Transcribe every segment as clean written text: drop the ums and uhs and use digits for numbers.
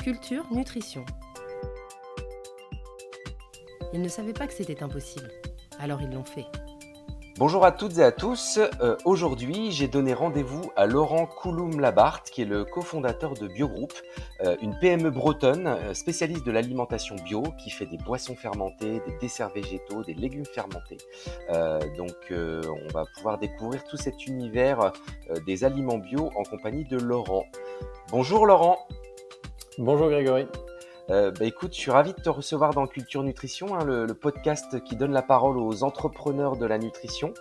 Culture Nutrition. Ils ne savaient pas que c'était impossible, alors ils l'ont fait. Bonjour à toutes et à tous. Aujourd'hui, j'ai donné rendez-vous à Laurent Couloum-Labarthe, qui est le cofondateur de Biogroup, une PME bretonne spécialiste de l'alimentation bio, qui fait des boissons fermentées, des desserts végétaux, des légumes fermentés. On va pouvoir découvrir tout cet univers des aliments bio en compagnie de Laurent. Bonjour Laurent. Bonjour Grégory. Écoute, je suis ravi de te recevoir dans Culture Nutrition, le podcast qui donne la parole aux entrepreneurs de la nutrition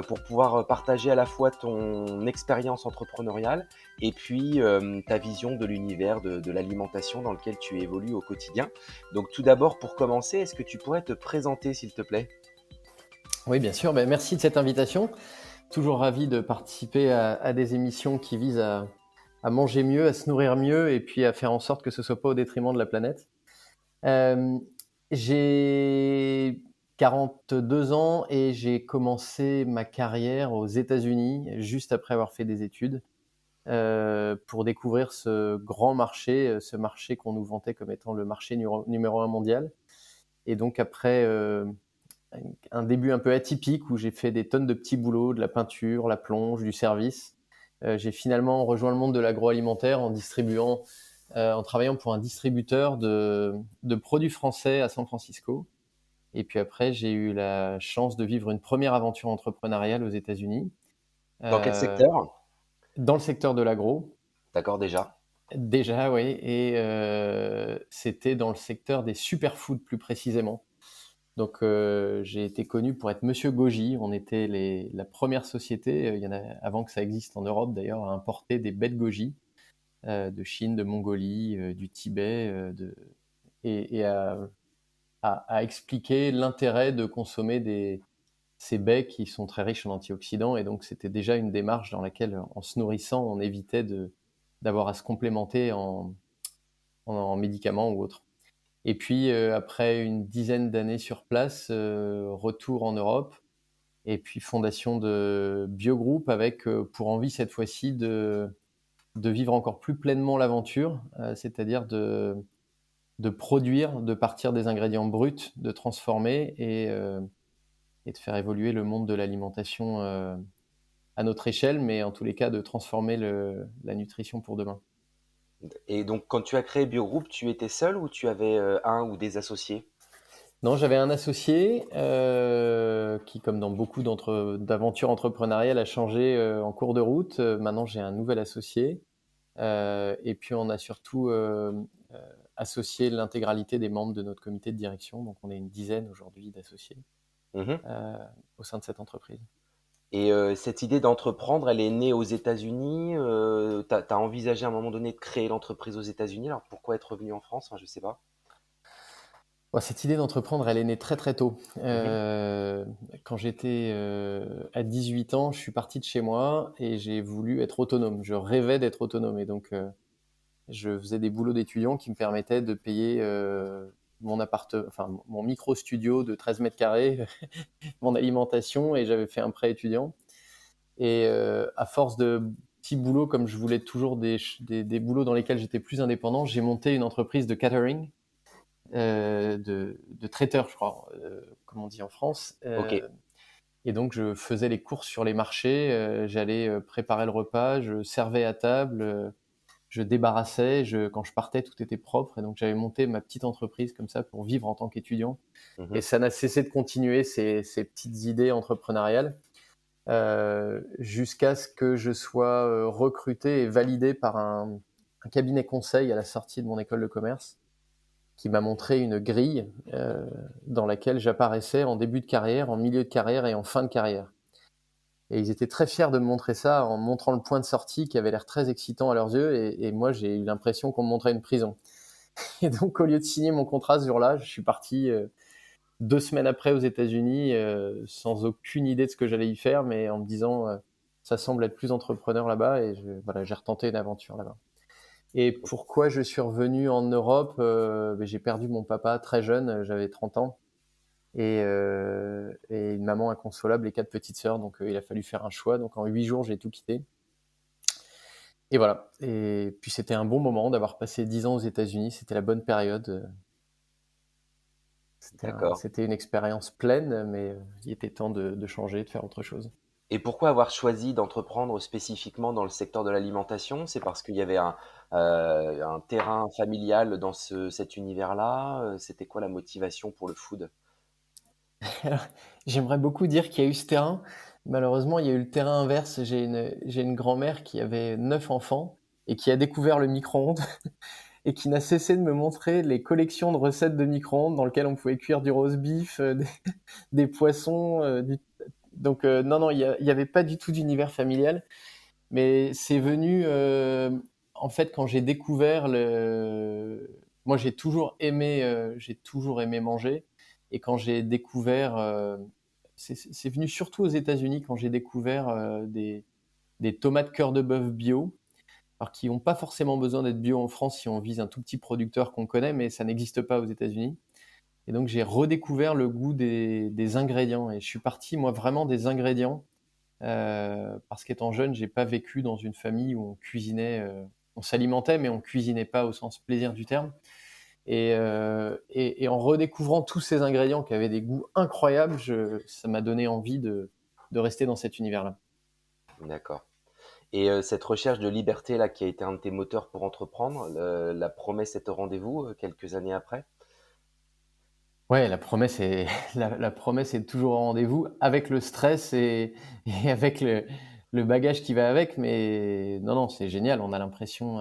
pour pouvoir partager à la fois ton expérience entrepreneuriale et puis ta vision de l'univers de l'alimentation dans lequel tu évolues au quotidien. Donc tout d'abord, pour commencer, est-ce que tu pourrais te présenter s'il te plaît ? Oui, bien sûr. Merci de cette invitation. Toujours ravi de participer à des émissions qui visent à manger mieux, à se nourrir mieux et puis à faire en sorte que ce ne soit pas au détriment de la planète. J'ai 42 ans et j'ai commencé ma carrière aux États-Unis juste après avoir fait des études pour découvrir ce grand marché, ce marché qu'on nous vantait comme étant le marché numéro 1 mondial. Et donc après un début un peu atypique où j'ai fait des tonnes de petits boulots, de la peinture, la plonge, du service. J'ai finalement rejoint le monde de l'agroalimentaire en travaillant pour un distributeur de produits français à San Francisco. Et puis après, j'ai eu la chance de vivre une première aventure entrepreneuriale aux États-Unis. Dans quel euh, secteur ? Dans le secteur de l'agro. D'accord déjà. Déjà, oui. Et c'était dans le secteur des superfoods plus précisément. Donc, j'ai été connu pour être Monsieur Goji. On était la première société, il y en a avant que ça existe en Europe d'ailleurs, à importer des baies de goji de Chine, de Mongolie, du Tibet, et à expliquer l'intérêt de consommer ces baies qui sont très riches en antioxydants. Et donc, c'était déjà une démarche dans laquelle, en se nourrissant, on évitait d'avoir à se complémenter en médicaments ou autres. Et puis, après une dizaine d'années sur place, retour en Europe et puis fondation de Biogroup avec pour envie cette fois-ci de vivre encore plus pleinement l'aventure, c'est-à-dire de produire, de partir des ingrédients bruts, de transformer et de faire évoluer le monde de l'alimentation à notre échelle, mais en tous les cas de transformer la nutrition pour demain. Et donc quand tu as créé Biogroup, tu étais seul ou tu avais un ou des associés ? Non, j'avais un associé qui, comme dans beaucoup d'aventures entrepreneuriales, a changé en cours de route. Maintenant, j'ai un nouvel associé. Et puis, on a surtout associé l'intégralité des membres de notre comité de direction. Donc, on est une dizaine aujourd'hui d'associés Mhm. au sein de cette entreprise. Et cette idée d'entreprendre, elle est née aux États-Unis. T'as envisagé à un moment donné de créer l'entreprise aux États-Unis. Alors pourquoi être revenu en France? Enfin, je sais pas. Bon, cette idée d'entreprendre, elle est née très très tôt. Mhm. Quand j'étais à 18 ans, je suis parti de chez moi et j'ai voulu être autonome. Je rêvais d'être autonome et donc je faisais des boulots d'étudiant qui me permettaient de payer mon micro-studio de 13 mètres carrés, mon alimentation, et j'avais fait un prêt étudiant. Et à force de petits boulots, comme je voulais toujours des boulots dans lesquels j'étais plus indépendant, j'ai monté une entreprise de catering, de traiteur, je crois, comme on dit en France. Ok. Et donc, je faisais les courses sur les marchés, j'allais préparer le repas, je servais à table, je débarrassais, quand je partais, tout était propre. Et donc, j'avais monté ma petite entreprise comme ça pour vivre en tant qu'étudiant. Et Mhm. ça n'a cessé de continuer ces petites idées entrepreneuriales jusqu'à ce que je sois recruté et validé par un cabinet conseil à la sortie de mon école de commerce qui m'a montré une grille dans laquelle j'apparaissais en début de carrière, en milieu de carrière et en fin de carrière. Et ils étaient très fiers de me montrer ça en montrant le point de sortie qui avait l'air très excitant à leurs yeux. Et moi, j'ai eu l'impression qu'on me montrait une prison. Et donc, au lieu de signer mon contrat ce jour-là, je suis parti 2 semaines après aux États-Unis sans aucune idée de ce que j'allais y faire, mais en me disant ça semble être plus entrepreneur là-bas. Et voilà, j'ai retenté une aventure là-bas. Et pourquoi je suis revenu en Europe j'ai perdu mon papa très jeune, j'avais 30 ans. Et une maman inconsolable et 4 petites sœurs. Donc, il a fallu faire un choix. Donc, en 8 jours, j'ai tout quitté. et voilà. Et puis c'était un bon moment d'avoir passé 10 ans aux États-Unis. C'était la bonne période. D'accord. C'était une expérience pleine, mais il était temps de changer, de faire autre chose. Et pourquoi avoir choisi d'entreprendre spécifiquement dans le secteur de l'alimentation? C'est parce qu'il y avait un terrain familial dans cet univers-là? C'était quoi la motivation pour le food? Alors, j'aimerais beaucoup dire qu'il y a eu ce terrain. Malheureusement, il y a eu le terrain inverse. J'ai une grand-mère qui avait 9 enfants et qui a découvert le micro-ondes et qui n'a cessé de me montrer les collections de recettes de micro-ondes dans lesquelles on pouvait cuire du roast beef, des poissons, donc non, non, il y avait pas du tout d'univers familial, mais c'est venu, en fait, quand j'ai découvert le moi, j'ai toujours aimé manger, et quand j'ai découvert, c'est venu surtout aux États-Unis quand j'ai découvert, des tomates cœur de bœuf bio, alors qui ont pas forcément besoin d'être bio en France si on vise un tout petit producteur qu'on connaît, mais ça n'existe pas aux États-Unis. Et donc j'ai redécouvert le goût des ingrédients, et je suis parti moi vraiment des ingrédients, parce qu'étant jeune, j'ai pas vécu dans une famille où on cuisinait, on s'alimentait, mais on cuisinait pas au sens plaisir du terme. Et en redécouvrant tous ces ingrédients qui avaient des goûts incroyables, ça m'a donné envie de rester dans cet univers-là. D'accord. Et cette recherche de liberté là qui a été un de tes moteurs pour entreprendre, la promesse est au rendez-vous, quelques années après? Ouais, la promesse est la promesse est toujours au rendez-vous, avec le stress et avec le bagage qui va avec, mais non, non, c'est génial. On a l'impression,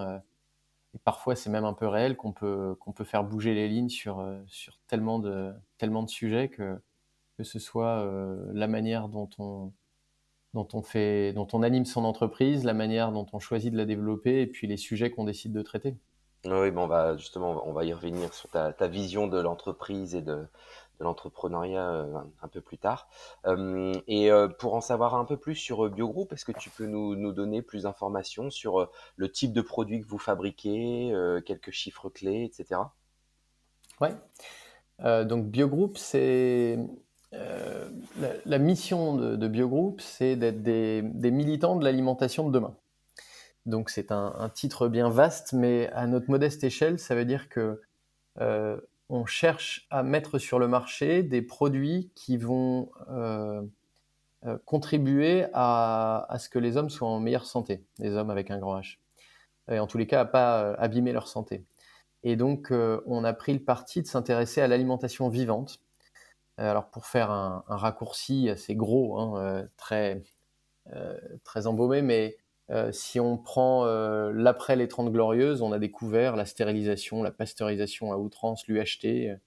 et parfois c'est même un peu réel, qu'on peut faire bouger les lignes sur tellement de sujets, que ce soit, la manière dont on anime son entreprise, la manière dont on choisit de la développer, et puis les sujets qu'on décide de traiter. Oui, bon, on va justement, on va y revenir sur ta vision de l'entreprise et de l'entrepreneuriat un peu plus tard. Et pour en savoir un peu plus sur Biogroup, est-ce que tu peux nous donner plus d'informations sur le type de produit que vous fabriquez, quelques chiffres clés, etc. Ouais, donc Biogroup, la mission de Biogroup, c'est d'être des militants de l'alimentation de demain. Donc c'est un titre bien vaste, mais à notre modeste échelle, ça veut dire que, on cherche à mettre sur le marché des produits qui vont, contribuer à ce que les hommes soient en meilleure santé, les hommes avec un grand H, et en tous les cas à pas, abîmer leur santé. Et donc, on a pris le parti de s'intéresser à l'alimentation vivante. Alors pour faire un raccourci assez gros, hein, très embaumé, mais si on prend, l'après les 30 glorieuses, on a découvert la stérilisation, la pasteurisation à outrance, l'UHT,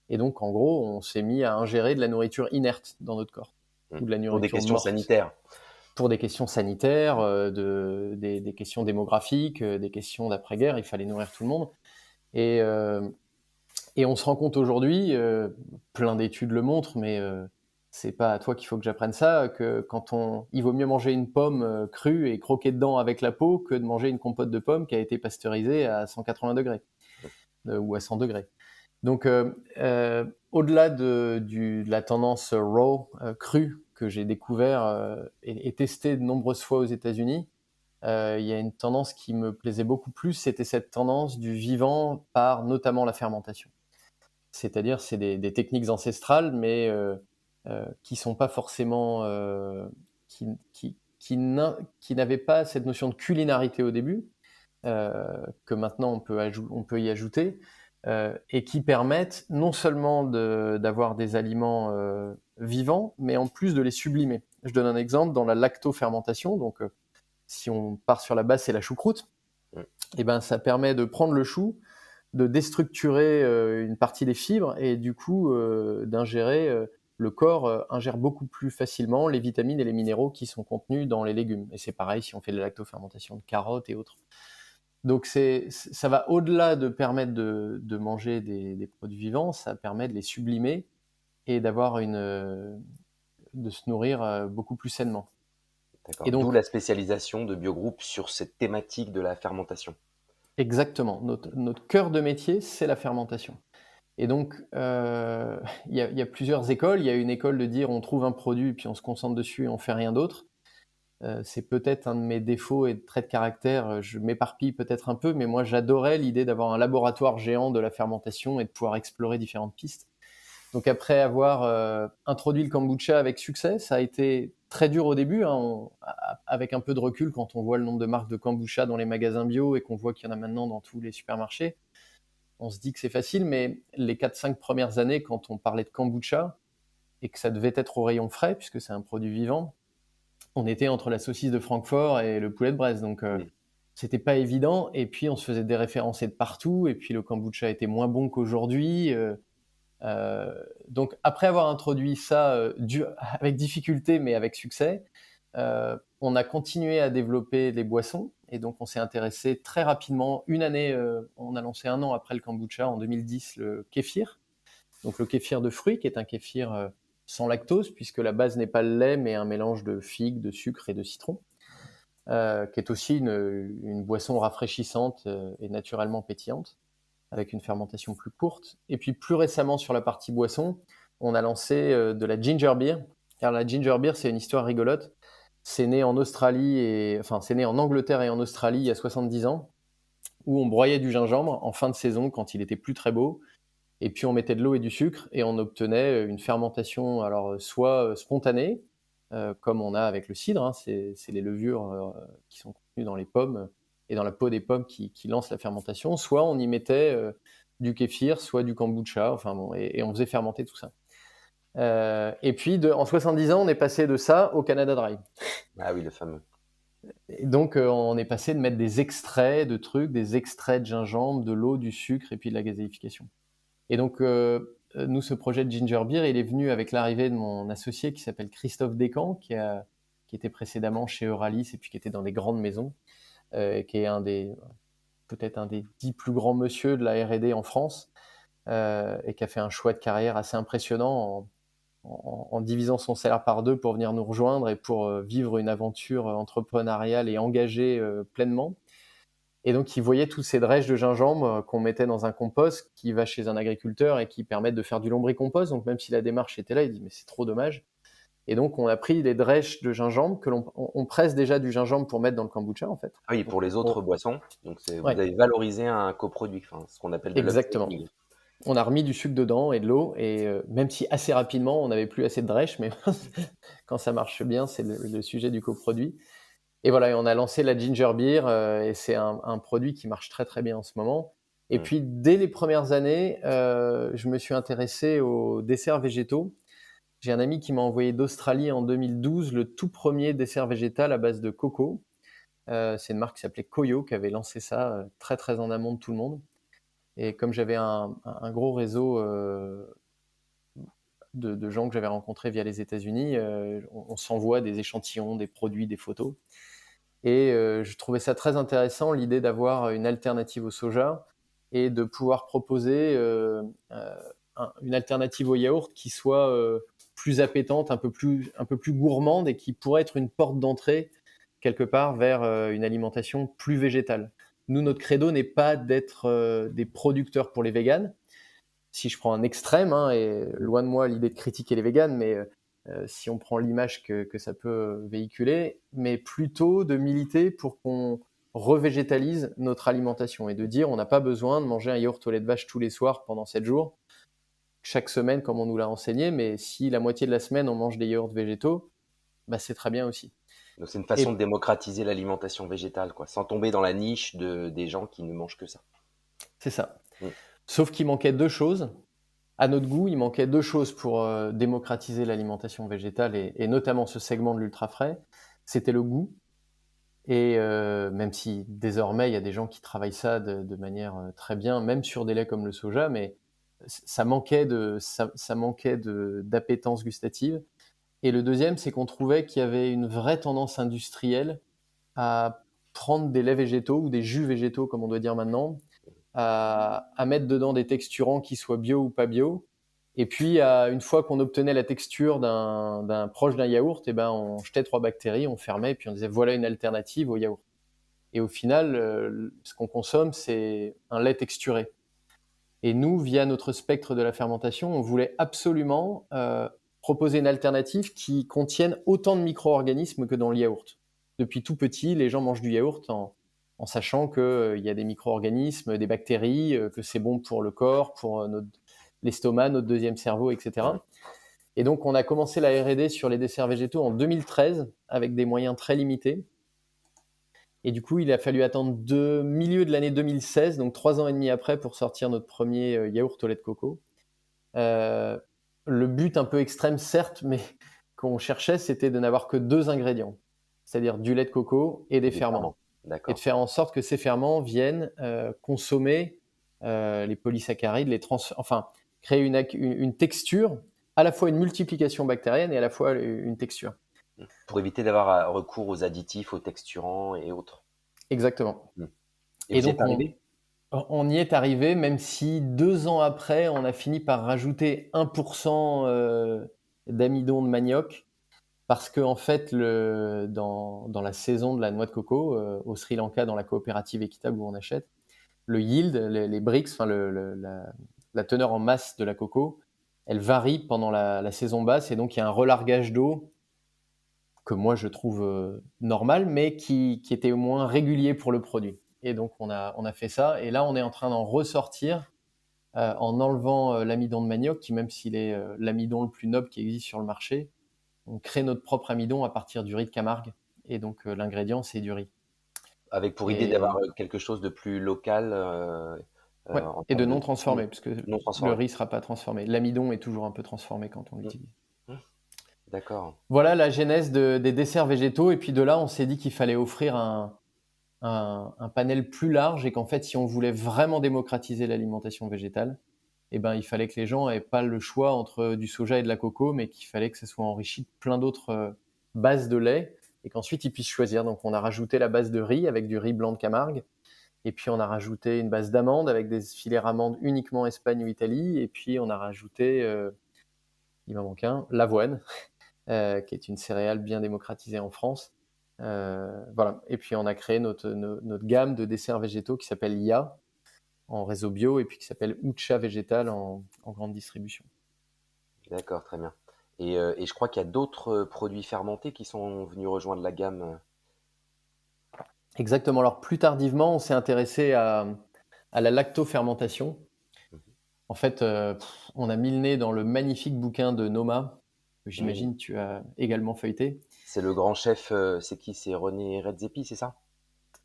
et donc en gros, on s'est mis à ingérer de la nourriture inerte dans notre corps, Mm. ou de la Pour des nourriture questions morte, sanitaires. pour des questions sanitaires, des questions démographiques, des questions d'après-guerre. Il fallait nourrir tout le monde, et on se rend compte aujourd'hui, plein d'études le montrent, mais c'est pas à toi qu'il faut que j'apprenne ça, que il vaut mieux manger une pomme crue et croquer dedans avec la peau, que de manger une compote de pommes qui a été pasteurisée à 180 degrés, ou à 100 degrés. Donc, au-delà de la tendance raw, crue, que j'ai découvert et testé de nombreuses fois aux États-Unis, il y a une tendance qui me plaisait beaucoup plus, c'était cette tendance du vivant par notamment la fermentation. C'est-à-dire, c'est des techniques ancestrales, mais qui sont pas forcément, qui n'avaient pas cette notion de culinarité au début, que maintenant on peut y ajouter, et qui permettent non seulement d'avoir des aliments vivants, mais en plus de les sublimer. Je donne un exemple dans la lactofermentation. Donc, si on part sur la base, c'est la choucroute. Mm. Et ben, ça permet de prendre le chou, de déstructurer une partie des fibres, et du coup d'ingérer, le corps ingère beaucoup plus facilement les vitamines et les minéraux qui sont contenus dans les légumes. Et c'est pareil si on fait de la lactofermentation de carottes et autres. Donc ça va au-delà de permettre de manger des produits vivants, ça permet de les sublimer et de se nourrir beaucoup plus sainement. Et D'accord. D'où donc, la spécialisation de Biogroup sur cette thématique de la fermentation. exactement, notre cœur de métier, c'est la fermentation. Et donc, il y a plusieurs écoles. Il y a une école de dire on trouve un produit, puis on se concentre dessus et on fait rien d'autre. C'est peut-être un de mes défauts et traits de caractère. Je m'éparpille peut-être un peu, mais moi j'adorais l'idée d'avoir un laboratoire géant de la fermentation et de pouvoir explorer différentes pistes. Donc après avoir introduit le kombucha avec succès, ça a été très dur au début, hein, avec un peu de recul quand on voit le nombre de marques de kombucha dans les magasins bio et qu'on voit qu'il y en a maintenant dans tous les supermarchés. On se dit que c'est facile, mais les 4-5 premières années, quand on parlait de kombucha et que ça devait être au rayon frais, puisque c'est un produit vivant, on était entre la saucisse de Francfort et le poulet de Brest. Donc c'était pas évident. Et puis on se faisait déréférencer de partout. Et puis le kombucha était moins bon qu'aujourd'hui. Donc après avoir introduit ça avec difficulté mais avec succès, on a continué à développer les boissons et donc on s'est intéressé très rapidement. Une année, on a lancé 1 an après le kombucha, en 2010, le kéfir. Donc le kéfir de fruits, qui est un kéfir sans lactose, puisque la base n'est pas le lait mais un mélange de figues, de sucre et de citron, qui est aussi une boisson rafraîchissante et naturellement pétillante, avec une fermentation plus courte. Et puis plus récemment, sur la partie boisson, on a lancé de la ginger beer. Car la ginger beer, c'est une histoire rigolote. C'est né en c'est né en Angleterre et en Australie il y a 70 ans, où on broyait du gingembre en fin de saison quand il était plus très beau. Et puis on mettait de l'eau et du sucre et on obtenait une fermentation, alors soit spontanée, comme on a avec le cidre, hein, c'est les levures qui sont contenues dans les pommes et dans la peau des pommes qui lancent la fermentation, soit on y mettait du kéfir, soit du kombucha, enfin bon, et on faisait fermenter tout ça. Et puis en 70 ans, on est passé de ça au Canada Dry. Ah oui, le fameux. Et donc on est passé de mettre des extraits de trucs, des extraits de gingembre, de l'eau, du sucre et puis de la gazéification. Et donc, nous, ce projet de Ginger Beer, il est venu avec l'arrivée de mon associé qui s'appelle Christophe Descamps, qui était précédemment chez Euralis et puis qui était dans des grandes maisons, qui est peut-être un des 10 plus grands monsieur de la R&D en France, et qui a fait un choix de carrière assez impressionnant en divisant son salaire par 2 pour venir nous rejoindre et pour vivre une aventure entrepreneuriale et engagée pleinement. Et donc, il voyait tous ces drèches de gingembre qu'on mettait dans un compost qui va chez un agriculteur et qui permettent de faire du lombricompost. Donc, même si la démarche était là, il dit « mais c'est trop dommage ». Et donc, on a pris les drèches de gingembre que on presse déjà du gingembre pour mettre dans le kombucha, en fait. Ah oui, pour les autres boissons. Donc vous Ouais. avez valorisé un coproduit, enfin, ce qu'on appelle de Exactement. l'upcycling. On a remis du sucre dedans et de l'eau. Et même si assez rapidement, on n'avait plus assez de drèches, mais quand ça marche bien, c'est le sujet du coproduit. Et voilà, et on a lancé la ginger beer et c'est un produit qui marche très très bien en ce moment. Et puis dès les premières années, je me suis intéressé aux desserts végétaux. J'ai un ami qui m'a envoyé d'Australie en 2012 le tout premier dessert végétal à base de coco. C'est une marque qui s'appelait Koyo qui avait lancé ça très très en amont de tout le monde. Et comme j'avais un gros réseau de gens que j'avais rencontrés via les États-Unis, on s'envoie des échantillons, des produits, des photos. Et je trouvais ça très intéressant, l'idée d'avoir une alternative au soja et de pouvoir proposer une alternative au yaourt qui soit plus appétante, un peu plus gourmande et qui pourrait être une porte d'entrée quelque part vers une alimentation plus végétale. Nous, notre credo n'est pas d'être des producteurs pour les véganes. Si je prends un extrême, hein, et loin de moi l'idée de critiquer les véganes, mais si on prend l'image que ça peut véhiculer, mais plutôt de militer pour qu'on revégétalise notre alimentation et de dire on n'a pas besoin de manger un yaourt au lait de vache tous les soirs pendant 7 jours, chaque semaine comme on nous l'a enseigné, mais si la moitié de la semaine on mange des yaourts végétaux, bah c'est très bien aussi. Donc c'est une façon de démocratiser l'alimentation végétale, quoi, sans tomber dans la niche des gens qui ne mangent que ça. C'est ça. Sauf qu'il manquait 2 choses. À notre goût, il manquait 2 choses pour démocratiser l'alimentation végétale et notamment ce segment de l'ultra frais. C'était le goût. Et même si désormais, il y a des gens qui travaillent ça de manière très bien, même sur des laits comme le soja, mais ça manquait d'appétence gustative. Et le deuxième, c'est qu'on trouvait qu'il y avait une vraie tendance industrielle à prendre des laits végétaux ou des jus végétaux, comme on doit dire maintenant, à mettre dedans des texturants qui soient bio ou pas bio. Et puis, une fois qu'on obtenait la texture d'un proche d'un yaourt, eh ben, on jetait 3 bactéries, on fermait, et puis on disait voilà une alternative au yaourt. Et au final, ce qu'on consomme, c'est un lait texturé. Et nous, via notre spectre de la fermentation, on voulait absolument proposer une alternative qui contienne autant de micro-organismes que dans le yaourt. depuis tout petit, les gens mangent du yaourt en sachant qu'il y a des micro-organismes, des bactéries, que c'est bon pour le corps, pour l'estomac, notre deuxième cerveau, etc. Et donc, on a commencé la R&D sur les desserts végétaux en 2013 avec des moyens très limités. Et du coup, il a fallu attendre milieu de l'année 2016, donc 3 ans et demi après, pour sortir notre premier yaourt au lait de coco. Le but un peu extrême, certes, mais qu'on cherchait, c'était de n'avoir que 2 ingrédients, c'est-à-dire du lait de coco et des ferments. Et D'accord. de faire en sorte que ces ferments viennent consommer les polysaccharides, enfin, créer une texture, à la fois une multiplication bactérienne et à la fois une texture. Pour éviter d'avoir recours aux additifs, aux texturants et autres. Exactement. Et vous y donc, êtes arrivé? on y est arrivé, même si 2 ans après, on a fini par rajouter 1% d'amidon de manioc, parce que en fait, dans la saison de la noix de coco, au Sri Lanka, dans la coopérative équitable où on achète, le yield, les Brix, enfin la teneur en masse de la coco, elle varie pendant la saison basse, et donc il y a un relargage d'eau que moi je trouve normal, mais qui était au moins régulier pour le produit. Et donc on a fait ça, et là on est en train d'en ressortir en enlevant l'amidon de manioc, qui, même s'il est l'amidon le plus noble qui existe sur le marché, on crée notre propre amidon à partir du riz de Camargue, et donc l'ingrédient c'est du riz. Avec pour idée d'avoir quelque chose de plus local Ouais, en et de termes non transformé, parce que non le transformé. riz ne sera pas transformé. L'amidon est toujours un peu transformé quand on l'utilise. D'accord. Voilà la genèse des desserts végétaux, et puis de là on s'est dit qu'il fallait offrir un panel plus large, et qu'en fait, si on voulait vraiment démocratiser l'alimentation végétale, eh ben, il fallait que les gens n'aient pas le choix entre du soja et de la coco, mais qu'il fallait que ça soit enrichi de plein d'autres bases de lait, et qu'ensuite ils puissent choisir. Donc on a rajouté la base de riz avec du riz blanc de Camargue, et puis on a rajouté une base d'amandes avec des filets amandes uniquement Espagne ou Italie, et puis on a rajouté, il m'en manque un, l'avoine, qui est une céréale bien démocratisée en France. Voilà. Et puis on a créé notre gamme de desserts végétaux qui s'appelle Ya en réseau bio, et puis qui s'appelle Ucha végétal en grande distribution. D'accord, très bien. Et je crois qu'il y a d'autres produits fermentés qui sont venus rejoindre la gamme. Exactement. Alors plus tardivement, on s'est intéressé à la lactofermentation. En fait, on a mis le nez dans le magnifique bouquin de Noma, que j'imagine tu as également feuilleté. C'est le grand chef, c'est qui? C'est René Redzepi, c'est ça?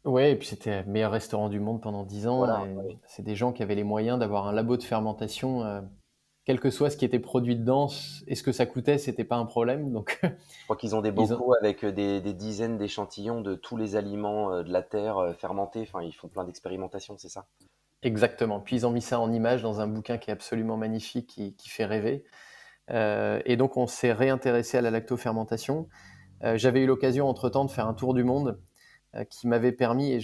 Ouais, et puis c'était le meilleur restaurant du monde pendant 10 ans. Voilà, Et oui. c'est des gens qui avaient les moyens d'avoir un labo de fermentation. Quel que soit ce qui était produit dedans, et ce que ça coûtait, c'était pas un problème. Donc, Je crois qu'ils ont des bocaux avec des dizaines d'échantillons de tous les aliments de la terre fermentés. Enfin, ils font plein d'expérimentations, c'est ça? Exactement. Puis ils ont mis ça en image dans un bouquin qui est absolument magnifique, qui fait rêver. Et donc on s'est réintéressé à la lactofermentation. J'avais eu l'occasion entre-temps de faire un tour du monde qui m'avait permis,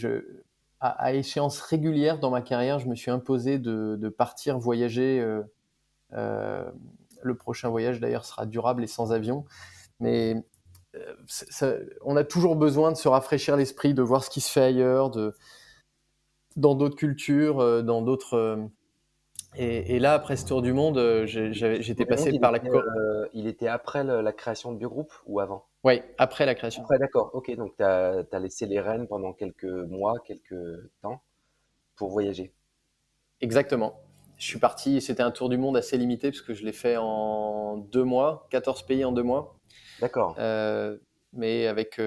à échéance régulière dans ma carrière, je me suis imposé de partir voyager. Le prochain voyage d'ailleurs sera durable et sans avion. Mais on a toujours besoin de se rafraîchir l'esprit, de voir ce qui se fait ailleurs, dans d'autres cultures, dans d'autres. Et là, après ce tour du monde, j'étais passé par la. Il était après la création de Biogroup ou avant? Oui, après la création. Après, d'accord. Ok, donc tu as laissé les rênes pendant quelques mois, quelques temps pour voyager. Exactement. Je suis parti, et c'était un tour du monde assez limité parce que je l'ai fait en 2 mois, 14 pays en 2 mois. D'accord. Mais avec.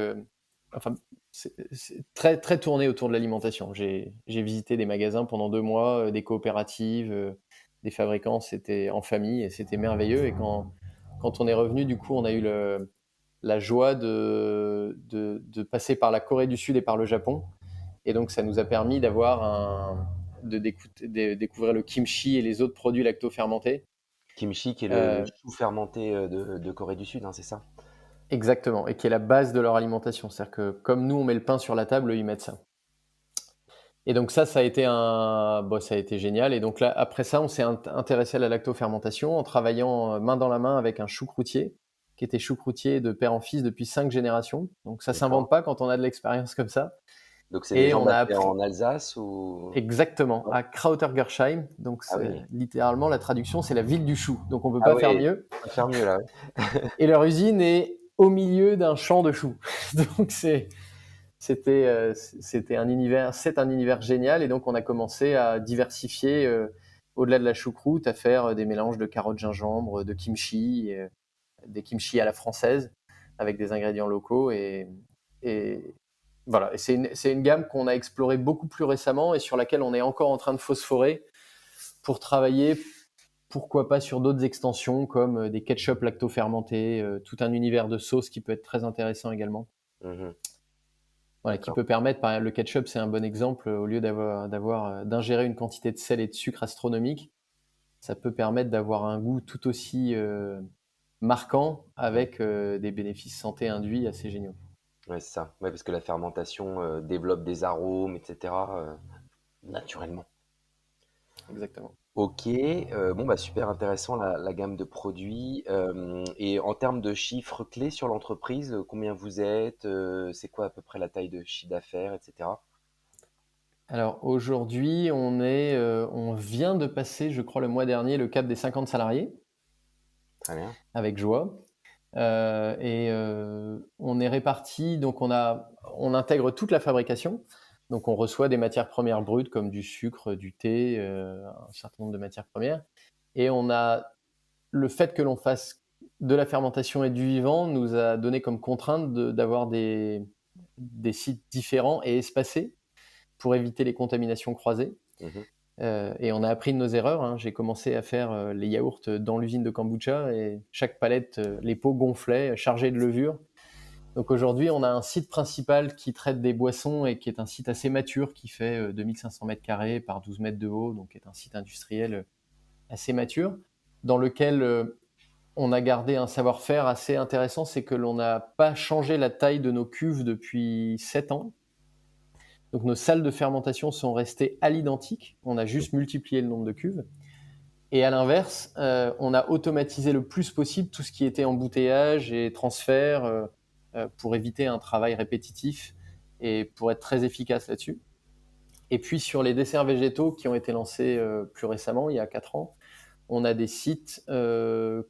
Enfin, c'est très, très tourné autour de l'alimentation. J'ai visité des magasins pendant 2 mois, des coopératives, des fabricants. C'était en famille et c'était merveilleux. Et quand on est revenu, du coup, on a eu la joie de passer par la Corée du Sud et par le Japon. Et donc, ça nous a permis de découvrir le kimchi et les autres produits lacto-fermentés. Kimchi, qui est le chou fermenté de Corée du Sud, hein, c'est ça? Exactement, et qui est la base de leur alimentation. C'est-à-dire que comme nous, on met le pain sur la table, eux, ils mettent ça. Et donc ça a été génial. Et donc là, après ça, on s'est intéressé à la lactofermentation en travaillant main dans la main avec un choucroutier, qui était choucroutier de père en fils depuis 5 générations. Donc ça s'invente pas quand on a de l'expérience comme ça. Donc c'est des gens basés en Alsace ou... Exactement, à Krautergersheim. Donc littéralement, la traduction, c'est la ville du chou. Donc on peut pas faire mieux. On peut faire mieux là. Et leur usine est au milieu d'un champ de choux. Donc c'est C'était un univers, c'est un univers génial, et donc on a commencé à diversifier au-delà de la choucroute, à faire des mélanges de carottes gingembre, de kimchi, des kimchi à la française avec des ingrédients locaux, et voilà. Et c'est une gamme qu'on a explorée beaucoup plus récemment et sur laquelle on est encore en train de phosphorer pour travailler, pourquoi pas, sur d'autres extensions comme des ketchup lacto-fermentés, tout un univers de sauces qui peut être très intéressant également. Mhm. Voilà, qui D'accord. peut permettre, le ketchup, c'est un bon exemple, au lieu d'ingérer une quantité de sel et de sucre astronomique, ça peut permettre d'avoir un goût tout aussi marquant avec des bénéfices santé induits assez géniaux. Ouais, c'est ça. Ouais, parce que la fermentation développe des arômes, etc. Naturellement. Exactement. Ok, bon bah super intéressant la gamme de produits. Et en termes de chiffres clés sur l'entreprise, combien vous êtes, c'est quoi à peu près la taille de chiffre d'affaires, etc. Alors aujourd'hui, on vient de passer, je crois, le mois dernier, le cap des 50 salariés, Très bien. avec joie. On est répartis, donc on intègre toute la fabrication. Donc on reçoit des matières premières brutes comme du sucre, du thé, un certain nombre de matières premières. Et on a le fait que l'on fasse de la fermentation et du vivant nous a donné comme contrainte d'avoir des sites différents et espacés pour éviter les contaminations croisées. Mhm. Et on a appris de nos erreurs, hein. J'ai commencé à faire les yaourts dans l'usine de kombucha, et chaque palette, les pots gonflaient, chargés de levure. Donc aujourd'hui, on a un site principal qui traite des boissons et qui est un site assez mature, qui fait 2500 mètres carrés par 12 mètres de haut, donc est un site industriel assez mature, dans lequel on a gardé un savoir-faire assez intéressant. C'est que l'on n'a pas changé la taille de nos cuves depuis 7 ans. Donc nos salles de fermentation sont restées à l'identique, on a juste multiplié le nombre de cuves. Et à l'inverse, on a automatisé le plus possible tout ce qui était embouteillage et transfert, pour éviter un travail répétitif et pour être très efficace là-dessus. Et puis sur les desserts végétaux qui ont été lancés plus récemment, il y a 4 ans, on a des sites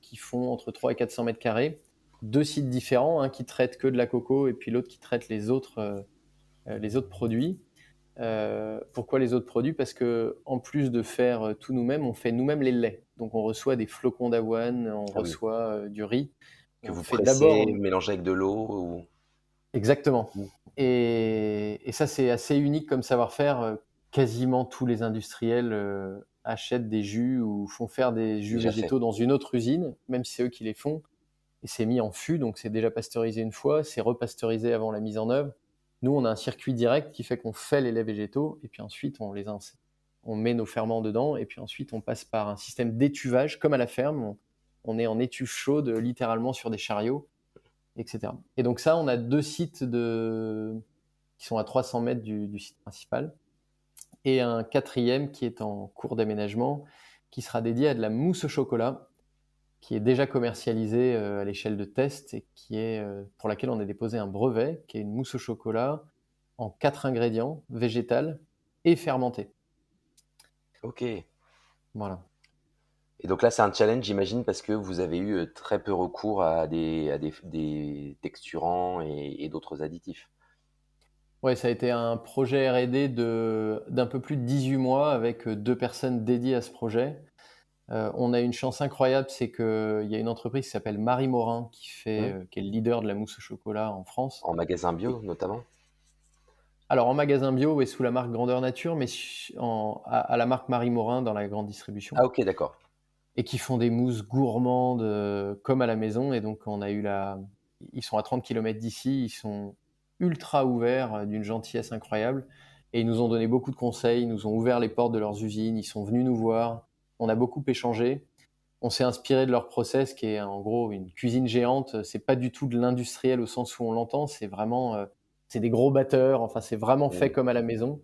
qui font entre 300 et 400 mètres carrés, 2 sites différents, un qui traite que de la coco et puis l'autre qui traite les autres produits. Pourquoi les autres produits? Parce que en plus de faire tout nous-mêmes, on fait nous-mêmes les laits. Donc on reçoit des flocons d'avoine, on Ah oui. reçoit du riz. Que On vous fait d'abord. pressez, mélangez avec de l'eau ou... Exactement. Mm. Et ça, c'est assez unique comme savoir-faire. Quasiment tous les industriels achètent des jus ou font faire des jus Déjà fait. végétaux dans une autre usine, même si c'est eux qui les font. Et c'est mis en fût, donc c'est déjà pasteurisé une fois, c'est repasteurisé avant la mise en œuvre. Nous, on a un circuit direct qui fait qu'on fait les laits végétaux, et puis ensuite on met nos ferments dedans, et puis ensuite on passe par un système d'étuvage, comme à la ferme. On est en étuve chaude, littéralement sur des chariots, etc. Et donc ça, on a 2 sites qui sont à 300 mètres du site principal, et un quatrième qui est en cours d'aménagement, qui sera dédié à de la mousse au chocolat, qui est déjà commercialisée à l'échelle de test, et pour laquelle on a déposé un brevet, qui est une mousse au chocolat en 4 ingrédients, végétale et fermentée. Ok. Voilà. Et donc là, c'est un challenge, j'imagine, parce que vous avez eu très peu recours à des texturants et d'autres additifs. Ouais, ça a été un projet R&D d'un peu plus de 18 mois avec 2 personnes dédiées à ce projet. On a une chance incroyable, c'est qu'il y a une entreprise qui s'appelle Marie Morin Hmm. qui est le leader de la mousse au chocolat en France. En magasin Et, bio, notamment. alors en magasin bio et sous la marque Grandeur Nature, mais à la marque Marie Morin dans la grande distribution. Ah ok, d'accord. Et qui font des mousses gourmandes comme à la maison. Et donc ils sont à 30 km d'ici, ils sont ultra ouverts, d'une gentillesse incroyable. Et ils nous ont donné beaucoup de conseils, ils nous ont ouvert les portes de leurs usines, ils sont venus nous voir, on a beaucoup échangé. On s'est inspiré de leur process qui est en gros une cuisine géante. C'est pas du tout de l'industriel au sens où on l'entend, c'est vraiment c'est des gros batteurs, enfin c'est vraiment fait Hmm. comme à la maison.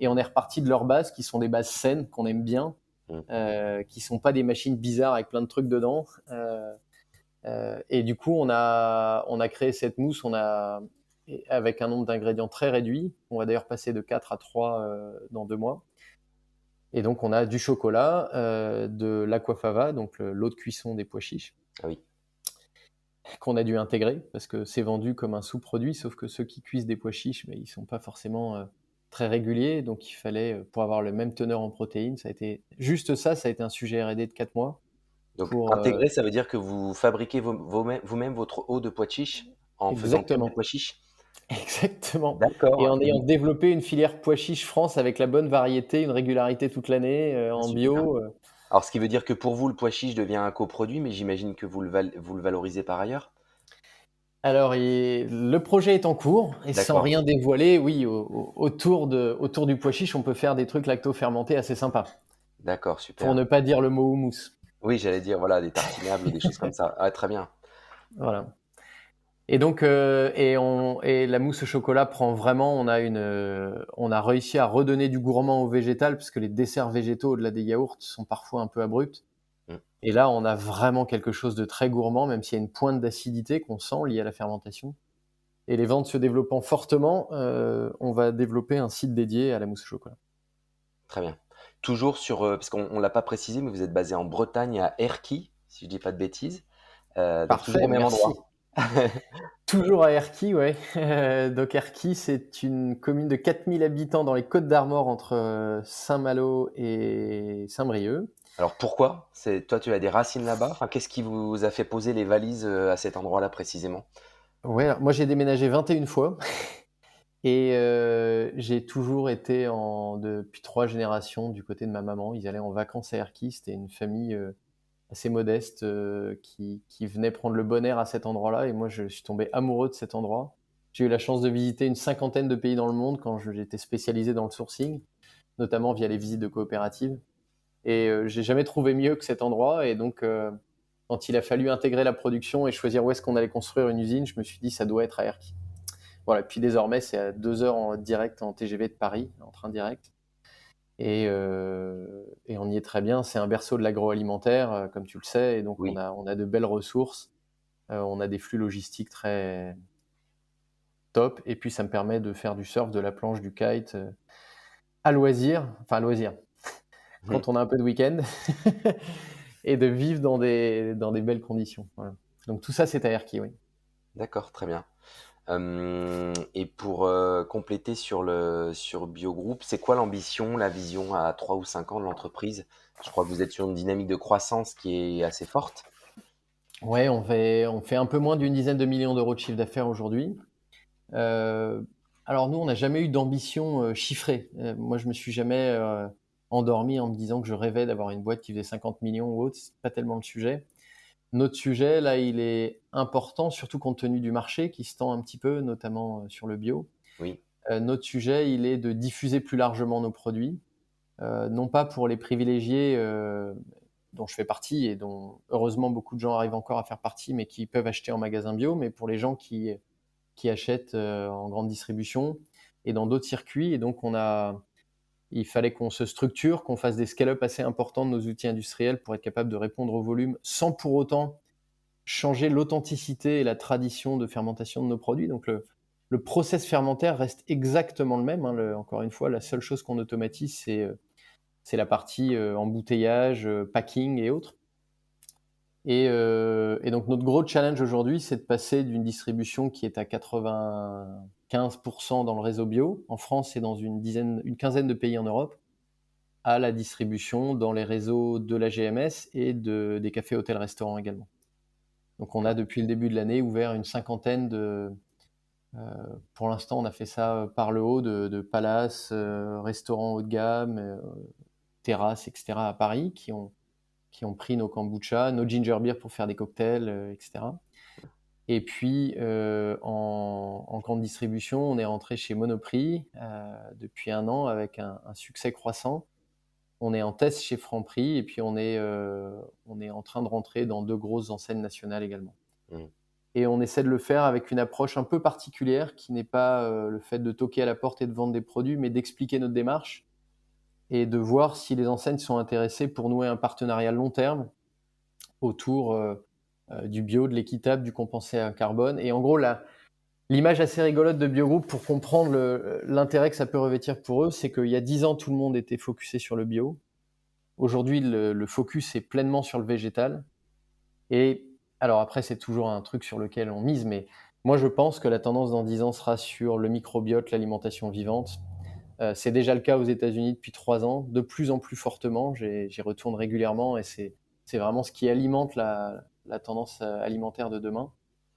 Et on est reparti de leurs bases qui sont des bases saines qu'on aime bien, Hmm. qui sont pas des machines bizarres avec plein de trucs dedans. Et du coup, on a créé cette mousse, avec un nombre d'ingrédients très réduit. On va d'ailleurs passer de 4 à 3 dans 2 mois. Et donc, on a du chocolat, de l'aquafaba, donc l'eau de cuisson des pois chiches, Ah oui. qu'on a dû intégrer parce que c'est vendu comme un sous-produit, sauf que ceux qui cuisent des pois chiches, ils sont pas forcément très réguliers, donc il fallait, pour avoir le même teneur en protéines, ça a été juste ça a été un sujet R&D de 4 mois Donc pour, intégrer, ça veut dire que vous fabriquez vous-même votre eau de pois chiches en faisant que des exactement, pois chiches? exactement, et D'accord en ayant développé une filière pois chiches France avec la bonne variété, une régularité toute l'année, en super. bio. Alors ce qui veut dire que pour vous, le pois chiche devient un coproduit, mais j'imagine que vous le valorisez par ailleurs? Alors le projet est en cours et sans D'accord, rien dévoiler, oui, autour du pois chiche, on peut faire des trucs lacto-fermentés assez sympas, d'accord, pour super. ne pas dire le mot houmous. Oui, j'allais dire, voilà, des tartinables ou des choses comme ça. Ah, très bien. Voilà. Et donc, et la mousse au chocolat prend vraiment, on a réussi à redonner du gourmand au végétal, parce que les desserts végétaux au-delà des yaourts sont parfois un peu abrupts. Mmh. Et là, on a vraiment quelque chose de très gourmand, même s'il y a une pointe d'acidité qu'on sent liée à la fermentation. Et les ventes se développant fortement, on va développer un site dédié à la mousse au chocolat. Très bien. Toujours sur, parce qu'on l'a pas précisé, mais vous êtes basé en Bretagne à Erquy, si je dis pas de bêtises, donc toujours Parfait, au même merci. endroit? Toujours à Erquy, ouais. Donc Erquy, c'est une commune de 4000 habitants dans les Côtes-d'Armor entre Saint-Malo et Saint-Brieuc. Alors pourquoi? C'est toi, tu as des racines là-bas? Enfin, qu'est-ce qui vous a fait poser les valises, à cet endroit-là précisément? Ouais, alors moi j'ai déménagé 21 fois et j'ai toujours été depuis 3 générations du côté de ma maman. Ils allaient en vacances à Erquy. C'était une famille assez modeste qui venait prendre le bon air à cet endroit-là, et moi je suis tombé amoureux de cet endroit. J'ai eu la chance de visiter une cinquantaine de pays dans le monde quand j'étais spécialisé dans le sourcing, notamment via les visites de coopératives. Et j'ai jamais trouvé mieux que cet endroit. Et donc, quand il a fallu intégrer la production et choisir où est-ce qu'on allait construire une usine, je me suis dit ça doit être à Erquy. Voilà. Puis désormais, c'est à 2 heures en direct en TGV de Paris, en train direct. Et on y est très bien. C'est un berceau de l'agroalimentaire, comme tu le sais. Et donc, Oui. on a de belles ressources. On a des flux logistiques très top. Et puis, ça me permet de faire du surf, de la planche, du kite à loisir. Enfin, à loisir. Mmh. Quand on a un peu de week-end. Et de vivre dans des belles conditions. Voilà. Donc, tout ça, c'est à Erquy, oui. D'accord, très bien. Et pour, compléter sur Biogroup, c'est quoi l'ambition, la vision à 3 ou 5 ans de l'entreprise? Je crois que vous êtes sur une dynamique de croissance qui est assez forte. Ouais, on fait un peu moins d'une dizaine de millions d'euros de chiffre d'affaires aujourd'hui. Euh, alors nous, on n'a jamais eu d'ambition chiffrée. Moi, je me suis jamais endormi en me disant que je rêvais d'avoir une boîte qui faisait 50 millions ou autre. C'est pas tellement le sujet. Notre sujet, là, il est important, surtout compte tenu du marché qui se tend un petit peu, notamment sur le bio. Oui, Notre sujet, il est de diffuser plus largement nos produits, non pas pour les privilégiés dont je fais partie et dont heureusement beaucoup de gens arrivent encore à faire partie, mais qui peuvent acheter en magasin bio, mais pour les gens qui achètent en grande distribution et dans d'autres circuits. Et donc, il fallait qu'on se structure, qu'on fasse des scale-up assez importants de nos outils industriels pour être capable de répondre au volume sans pour autant changer l'authenticité et la tradition de fermentation de nos produits. Donc, le process fermentaire reste exactement le même. Hein. Encore une fois, la seule chose qu'on automatise, c'est la partie embouteillage, packing et autres. Et donc notre gros challenge aujourd'hui, c'est de passer d'une distribution qui est à 95% dans le réseau bio, en France et dans une quinzaine de pays en Europe, à la distribution dans les réseaux de la GMS et des cafés, hôtels, restaurants également. Donc on a depuis le début de l'année ouvert une cinquantaine pour l'instant on a fait ça par le haut de palaces, restaurants haut de gamme, terrasses, etc. à Paris qui ont pris nos kombucha, nos ginger beer pour faire des cocktails, etc. Et puis, en grande distribution, on est rentré chez Monoprix depuis 1 an avec un succès croissant. On est en test chez Franprix et puis on est en train de rentrer dans 2 grosses enseignes nationales également. mmh, Et on essaie de le faire avec une approche un peu particulière qui n'est pas le fait de toquer à la porte et de vendre des produits, mais d'expliquer notre démarche et de voir si les enseignes sont intéressées pour nouer un partenariat long terme autour du bio, de l'équitable, du compensé à carbone. Et en gros, l'image assez rigolote de Biogroup pour comprendre l'intérêt que ça peut revêtir pour eux, c'est qu'il y a 10 ans, tout le monde était focusé sur le bio. Aujourd'hui, le focus est pleinement sur le végétal. Et Alors après, c'est toujours un truc sur lequel on mise, mais moi, je pense que la tendance dans 10 ans sera sur le microbiote, l'alimentation vivante. C'est déjà le cas aux États-Unis depuis 3 ans, de plus en plus fortement. J'y retourne régulièrement et c'est vraiment ce qui alimente la tendance alimentaire de demain.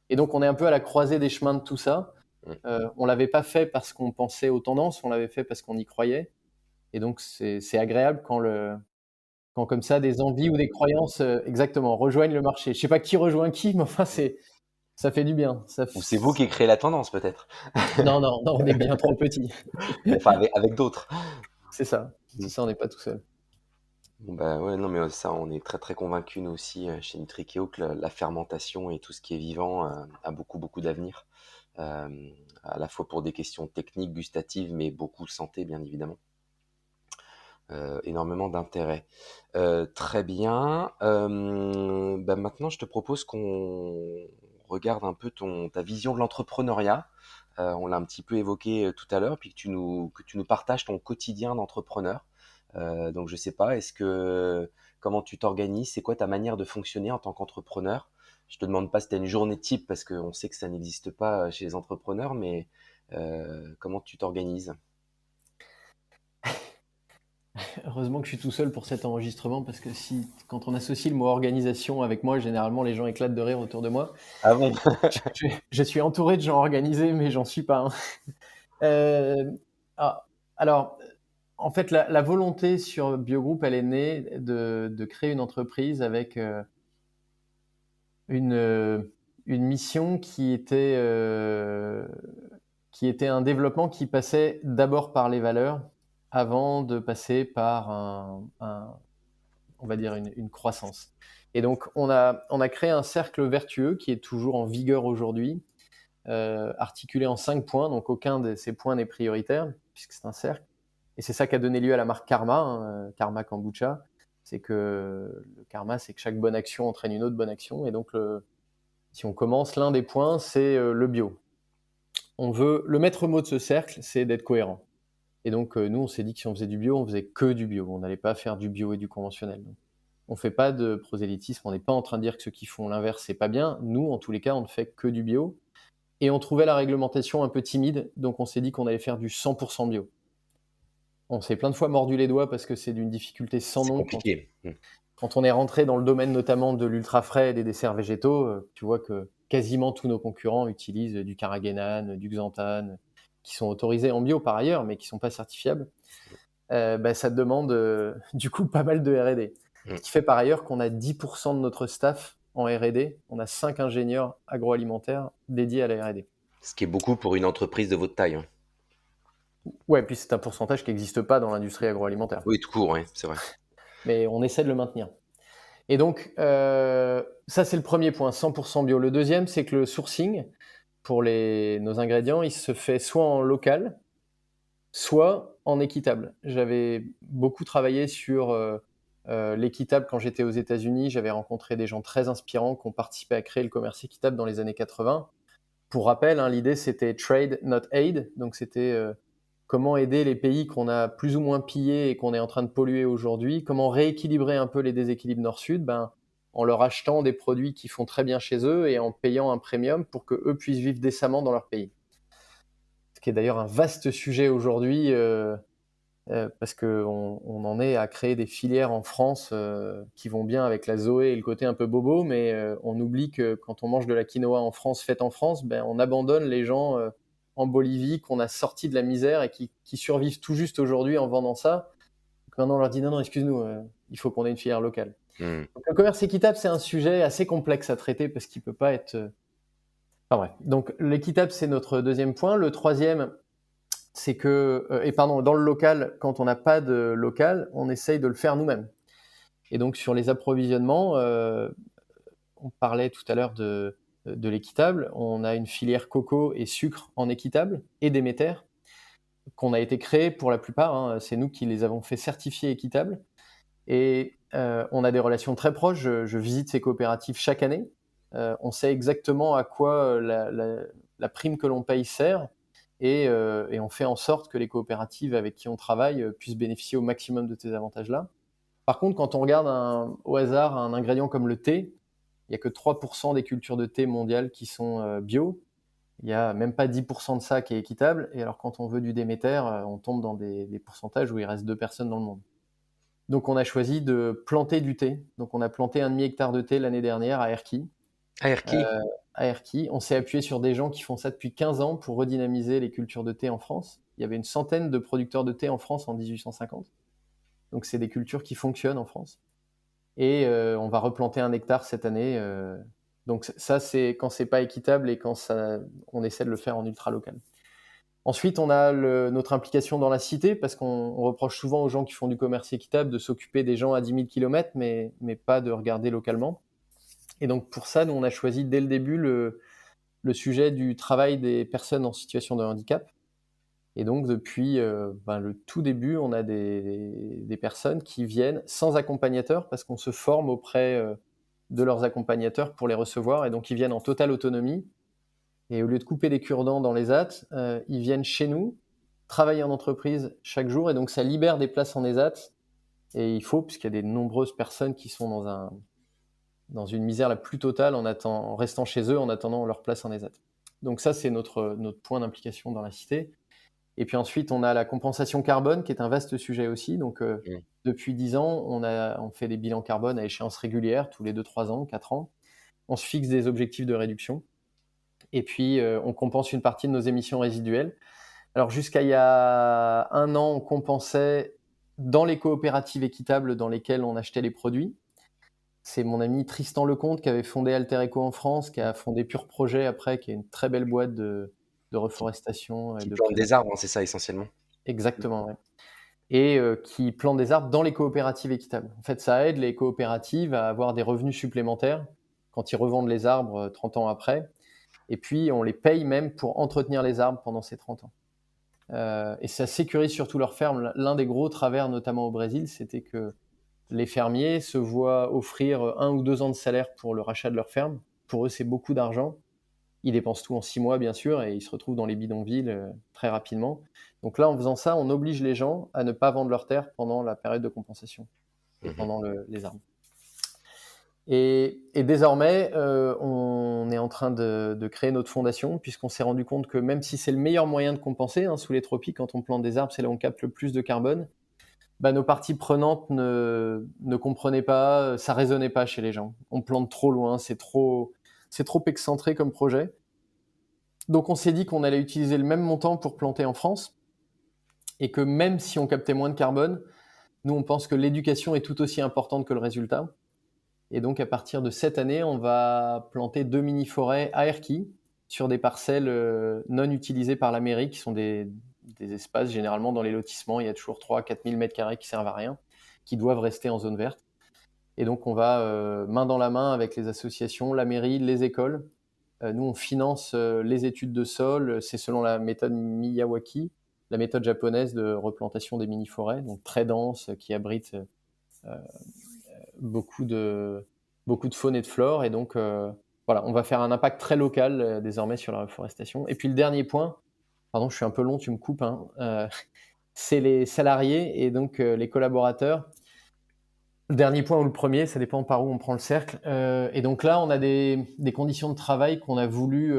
Et donc, on est un peu à la croisée des chemins de tout ça. Mm. On l'avait pas fait parce qu'on pensait aux tendances, on l'avait fait parce qu'on y croyait. Et donc, c'est agréable quand comme ça, des envies ou des croyances, exactement, rejoignent le marché. Je sais pas qui rejoint qui, mais enfin, ça fait du bien. Ou c'est vous qui créez la tendance peut-être? Non, non, non, on est bien trop petit. Enfin, avec d'autres. C'est ça, on n'est pas tout seul. Bon, bah, ouais, non, mais ça, on est très, très convaincus, nous aussi, chez Nutrikeo, que la fermentation et tout ce qui est vivant a beaucoup, beaucoup d'avenir. À la fois pour des questions techniques, gustatives, mais beaucoup santé, bien évidemment. Énormément d'intérêt. Très bien. Bah, maintenant, je te propose qu'on regarde un peu ta vision de l'entrepreneuriat. On l'a un petit peu évoqué tout à l'heure, puis que tu nous partages ton quotidien d'entrepreneur. Donc, je sais pas, comment tu t'organises? C'est quoi ta manière de fonctionner en tant qu'entrepreneur? Je te demande pas si tu as une journée type, parce qu'on sait que ça n'existe pas chez les entrepreneurs, mais comment tu t'organises? Heureusement que je suis tout seul pour cet enregistrement parce que quand on associe le mot organisation avec moi, généralement les gens éclatent de rire autour de moi. Ah bon? Je suis entouré de gens organisés, mais j'en suis pas un. Euh, ah, alors, en fait, la volonté sur Biogroup, elle est née de créer une entreprise avec une, euh, une mission qui était un développement qui passait d'abord par les valeurs avant de passer par on va dire une croissance. Et donc, on a créé un cercle vertueux qui est toujours en vigueur aujourd'hui, articulé en 5 points. Donc, aucun de ces points n'est prioritaire, puisque c'est un cercle. Et c'est ça qui a donné lieu à la marque Karma, hein, Karma Kombucha. C'est que le karma, c'est que chaque bonne action entraîne une autre bonne action. Et donc, si on commence, l'un des points, c'est le bio. Le maître mot de ce cercle, c'est d'être cohérent. Et donc, nous, on s'est dit que si on faisait du bio, on faisait que du bio. On n'allait pas faire du bio et du conventionnel. Donc, on fait pas de prosélytisme. On n'est pas en train de dire que ceux qui font l'inverse, c'est pas bien. Nous, en tous les cas, on ne fait que du bio. Et on trouvait la réglementation un peu timide. Donc, on s'est dit qu'on allait faire du 100% bio. On s'est plein de fois mordu les doigts parce que c'est d'une difficulté sans C'est nom. compliqué. Quand on est rentré dans le domaine notamment de l'ultra frais et des desserts végétaux, tu vois que quasiment tous nos concurrents utilisent du carragénane, du xanthane, qui sont autorisés en bio par ailleurs, mais qui ne sont pas certifiables. Ça demande du coup pas mal de R&D. Ce qui fait par ailleurs qu'on a 10% de notre staff en R&D. On a 5 ingénieurs agroalimentaires dédiés à la R&D. Ce qui est beaucoup pour une entreprise de votre taille. Ouais, puis c'est un pourcentage qui n'existe pas dans l'industrie agroalimentaire. Oui, tout court, oui, c'est vrai. Mais on essaie de le maintenir. Et donc, ça, c'est le premier point, 100% bio. Le deuxième, c'est que le sourcing pour nos ingrédients, il se fait soit en local, soit en équitable. J'avais beaucoup travaillé sur l'équitable quand j'étais aux États-Unis. J'avais rencontré des gens très inspirants qui ont participé à créer le commerce équitable dans les années 80. Pour rappel, hein, l'idée, c'était trade, not aid. Donc, c'était comment aider les pays qu'on a plus ou moins pillés et qu'on est en train de polluer aujourd'hui, comment rééquilibrer un peu les déséquilibres nord-sud, en leur achetant des produits qui font très bien chez eux et en payant un premium pour qu'eux puissent vivre décemment dans leur pays. Ce qui est d'ailleurs un vaste sujet aujourd'hui, parce qu'on en est à créer des filières en France qui vont bien avec la Zoé et le côté un peu bobo, mais on oublie que quand on mange de la quinoa en France, faite en France, on abandonne les gens en Bolivie qu'on a sortis de la misère et qui survivent tout juste aujourd'hui en vendant ça. Donc maintenant, on leur dit non, excuse-nous, il faut qu'on ait une filière locale. Donc, le commerce équitable, c'est un sujet assez complexe à traiter parce qu'il ne peut pas être... Enfin bref, donc l'équitable, c'est notre deuxième point. Le troisième, c'est que, dans le local, quand on n'a pas de local, on essaye de le faire nous-mêmes. Et donc, sur les approvisionnements, on parlait tout à l'heure de l'équitable. On a une filière coco et sucre en équitable et Déméter qu'on a été créé pour la plupart. Hein, c'est nous qui les avons fait certifier équitables. Et on a des relations très proches. Je visite ces coopératives chaque année. On sait exactement à quoi la prime que l'on paye sert. Et on fait en sorte que les coopératives avec qui on travaille puissent bénéficier au maximum de ces avantages-là. Par contre, quand on regarde au hasard un ingrédient comme le thé, il n'y a que 3% des cultures de thé mondiales qui sont bio. Il n'y a même pas 10% de ça qui est équitable. Et alors, quand on veut du Déméter, on tombe dans des pourcentages où il reste 2 personnes dans le monde. Donc, on a choisi de planter du thé. Donc, on a planté 1,5 hectare de thé l'année dernière à Erquy. Aerki. À Erquy, on s'est appuyé sur des gens qui font ça depuis 15 ans pour redynamiser les cultures de thé en France. Il y avait une centaine de producteurs de thé en France en 1850. Donc, c'est des cultures qui fonctionnent en France. Et on va replanter 1 hectare cette année. Donc, ça, c'est quand c'est pas équitable et quand on essaie de le faire en ultra local. Ensuite, on a notre implication dans la cité, parce qu'on reproche souvent aux gens qui font du commerce équitable de s'occuper des gens à 10 000 km, mais pas de regarder localement. Et donc, pour ça, nous, on a choisi dès le début le sujet du travail des personnes en situation de handicap. Et donc, depuis le tout début, on a des personnes qui viennent sans accompagnateur, parce qu'on se forme auprès de leurs accompagnateurs pour les recevoir. Et donc, ils viennent en totale autonomie. Et au lieu de couper des cure-dents dans les AT, ils viennent chez nous, travailler en entreprise chaque jour. Et donc, ça libère des places en ESAT. Et il faut, puisqu'il y a de nombreuses personnes qui sont dans une misère la plus totale en restant chez eux, en attendant leur place en ESAT. Donc ça, c'est notre point d'implication dans la cité. Et puis ensuite, on a la compensation carbone, qui est un vaste sujet aussi. Donc, depuis 10 ans, on fait des bilans carbone à échéance régulière, tous les 2-3 ans, 4 ans. On se fixe des objectifs de réduction. Et puis, on compense une partie de nos émissions résiduelles. Alors, jusqu'à il y a 1 an, on compensait dans les coopératives équitables dans lesquelles on achetait les produits. C'est mon ami Tristan Lecomte qui avait fondé Alter Eco en France, qui a fondé Pure Projet après, qui est une très belle boîte de reforestation et Qui de plante des préservation. arbres, hein, c'est ça essentiellement. Exactement, ouais. Et qui plante des arbres dans les coopératives équitables. En fait, ça aide les coopératives à avoir des revenus supplémentaires quand ils revendent les arbres 30 ans après. Et puis, on les paye même pour entretenir les arbres pendant ces 30 ans. Et ça sécurise surtout leurs fermes. L'un des gros travers, notamment au Brésil, c'était que les fermiers se voient offrir 1 ou 2 ans de salaire pour le rachat de leur ferme. Pour eux, c'est beaucoup d'argent. Ils dépensent tout en 6 mois, bien sûr, et ils se retrouvent dans les bidonvilles très rapidement. Donc là, en faisant ça, on oblige les gens à ne pas vendre leurs terres pendant la période de compensation et pendant les arbres. Et désormais, on est en train de créer notre fondation, puisqu'on s'est rendu compte que même si c'est le meilleur moyen de compenser, sous les tropiques, quand on plante des arbres, c'est là où on capte le plus de carbone, nos parties prenantes ne comprenaient pas, ça résonnait pas chez les gens. On plante trop loin, c'est trop excentré comme projet. Donc on s'est dit qu'on allait utiliser le même montant pour planter en France, et que même si on captait moins de carbone, nous on pense que l'éducation est tout aussi importante que le résultat. Et donc à partir de cette année, on va planter 2 mini-forêts à Erquy, sur des parcelles non utilisées par la mairie, qui sont des espaces généralement dans les lotissements. Il y a toujours 3-4 000 m² qui servent à rien, qui doivent rester en zone verte. Et donc on va main dans la main avec les associations, la mairie, les écoles. Nous, on finance les études de sol. C'est selon la méthode Miyawaki, la méthode japonaise de replantation des mini-forêts, donc très dense, qui abrite beaucoup de faune et de flore. Et donc, voilà, on va faire un impact très local désormais sur la reforestation. Et puis le dernier point, pardon, je suis un peu long, tu me coupes, c'est les salariés et donc les collaborateurs. Le dernier point ou le premier, ça dépend par où on prend le cercle. Et donc là, on a des conditions de travail qu'on a voulu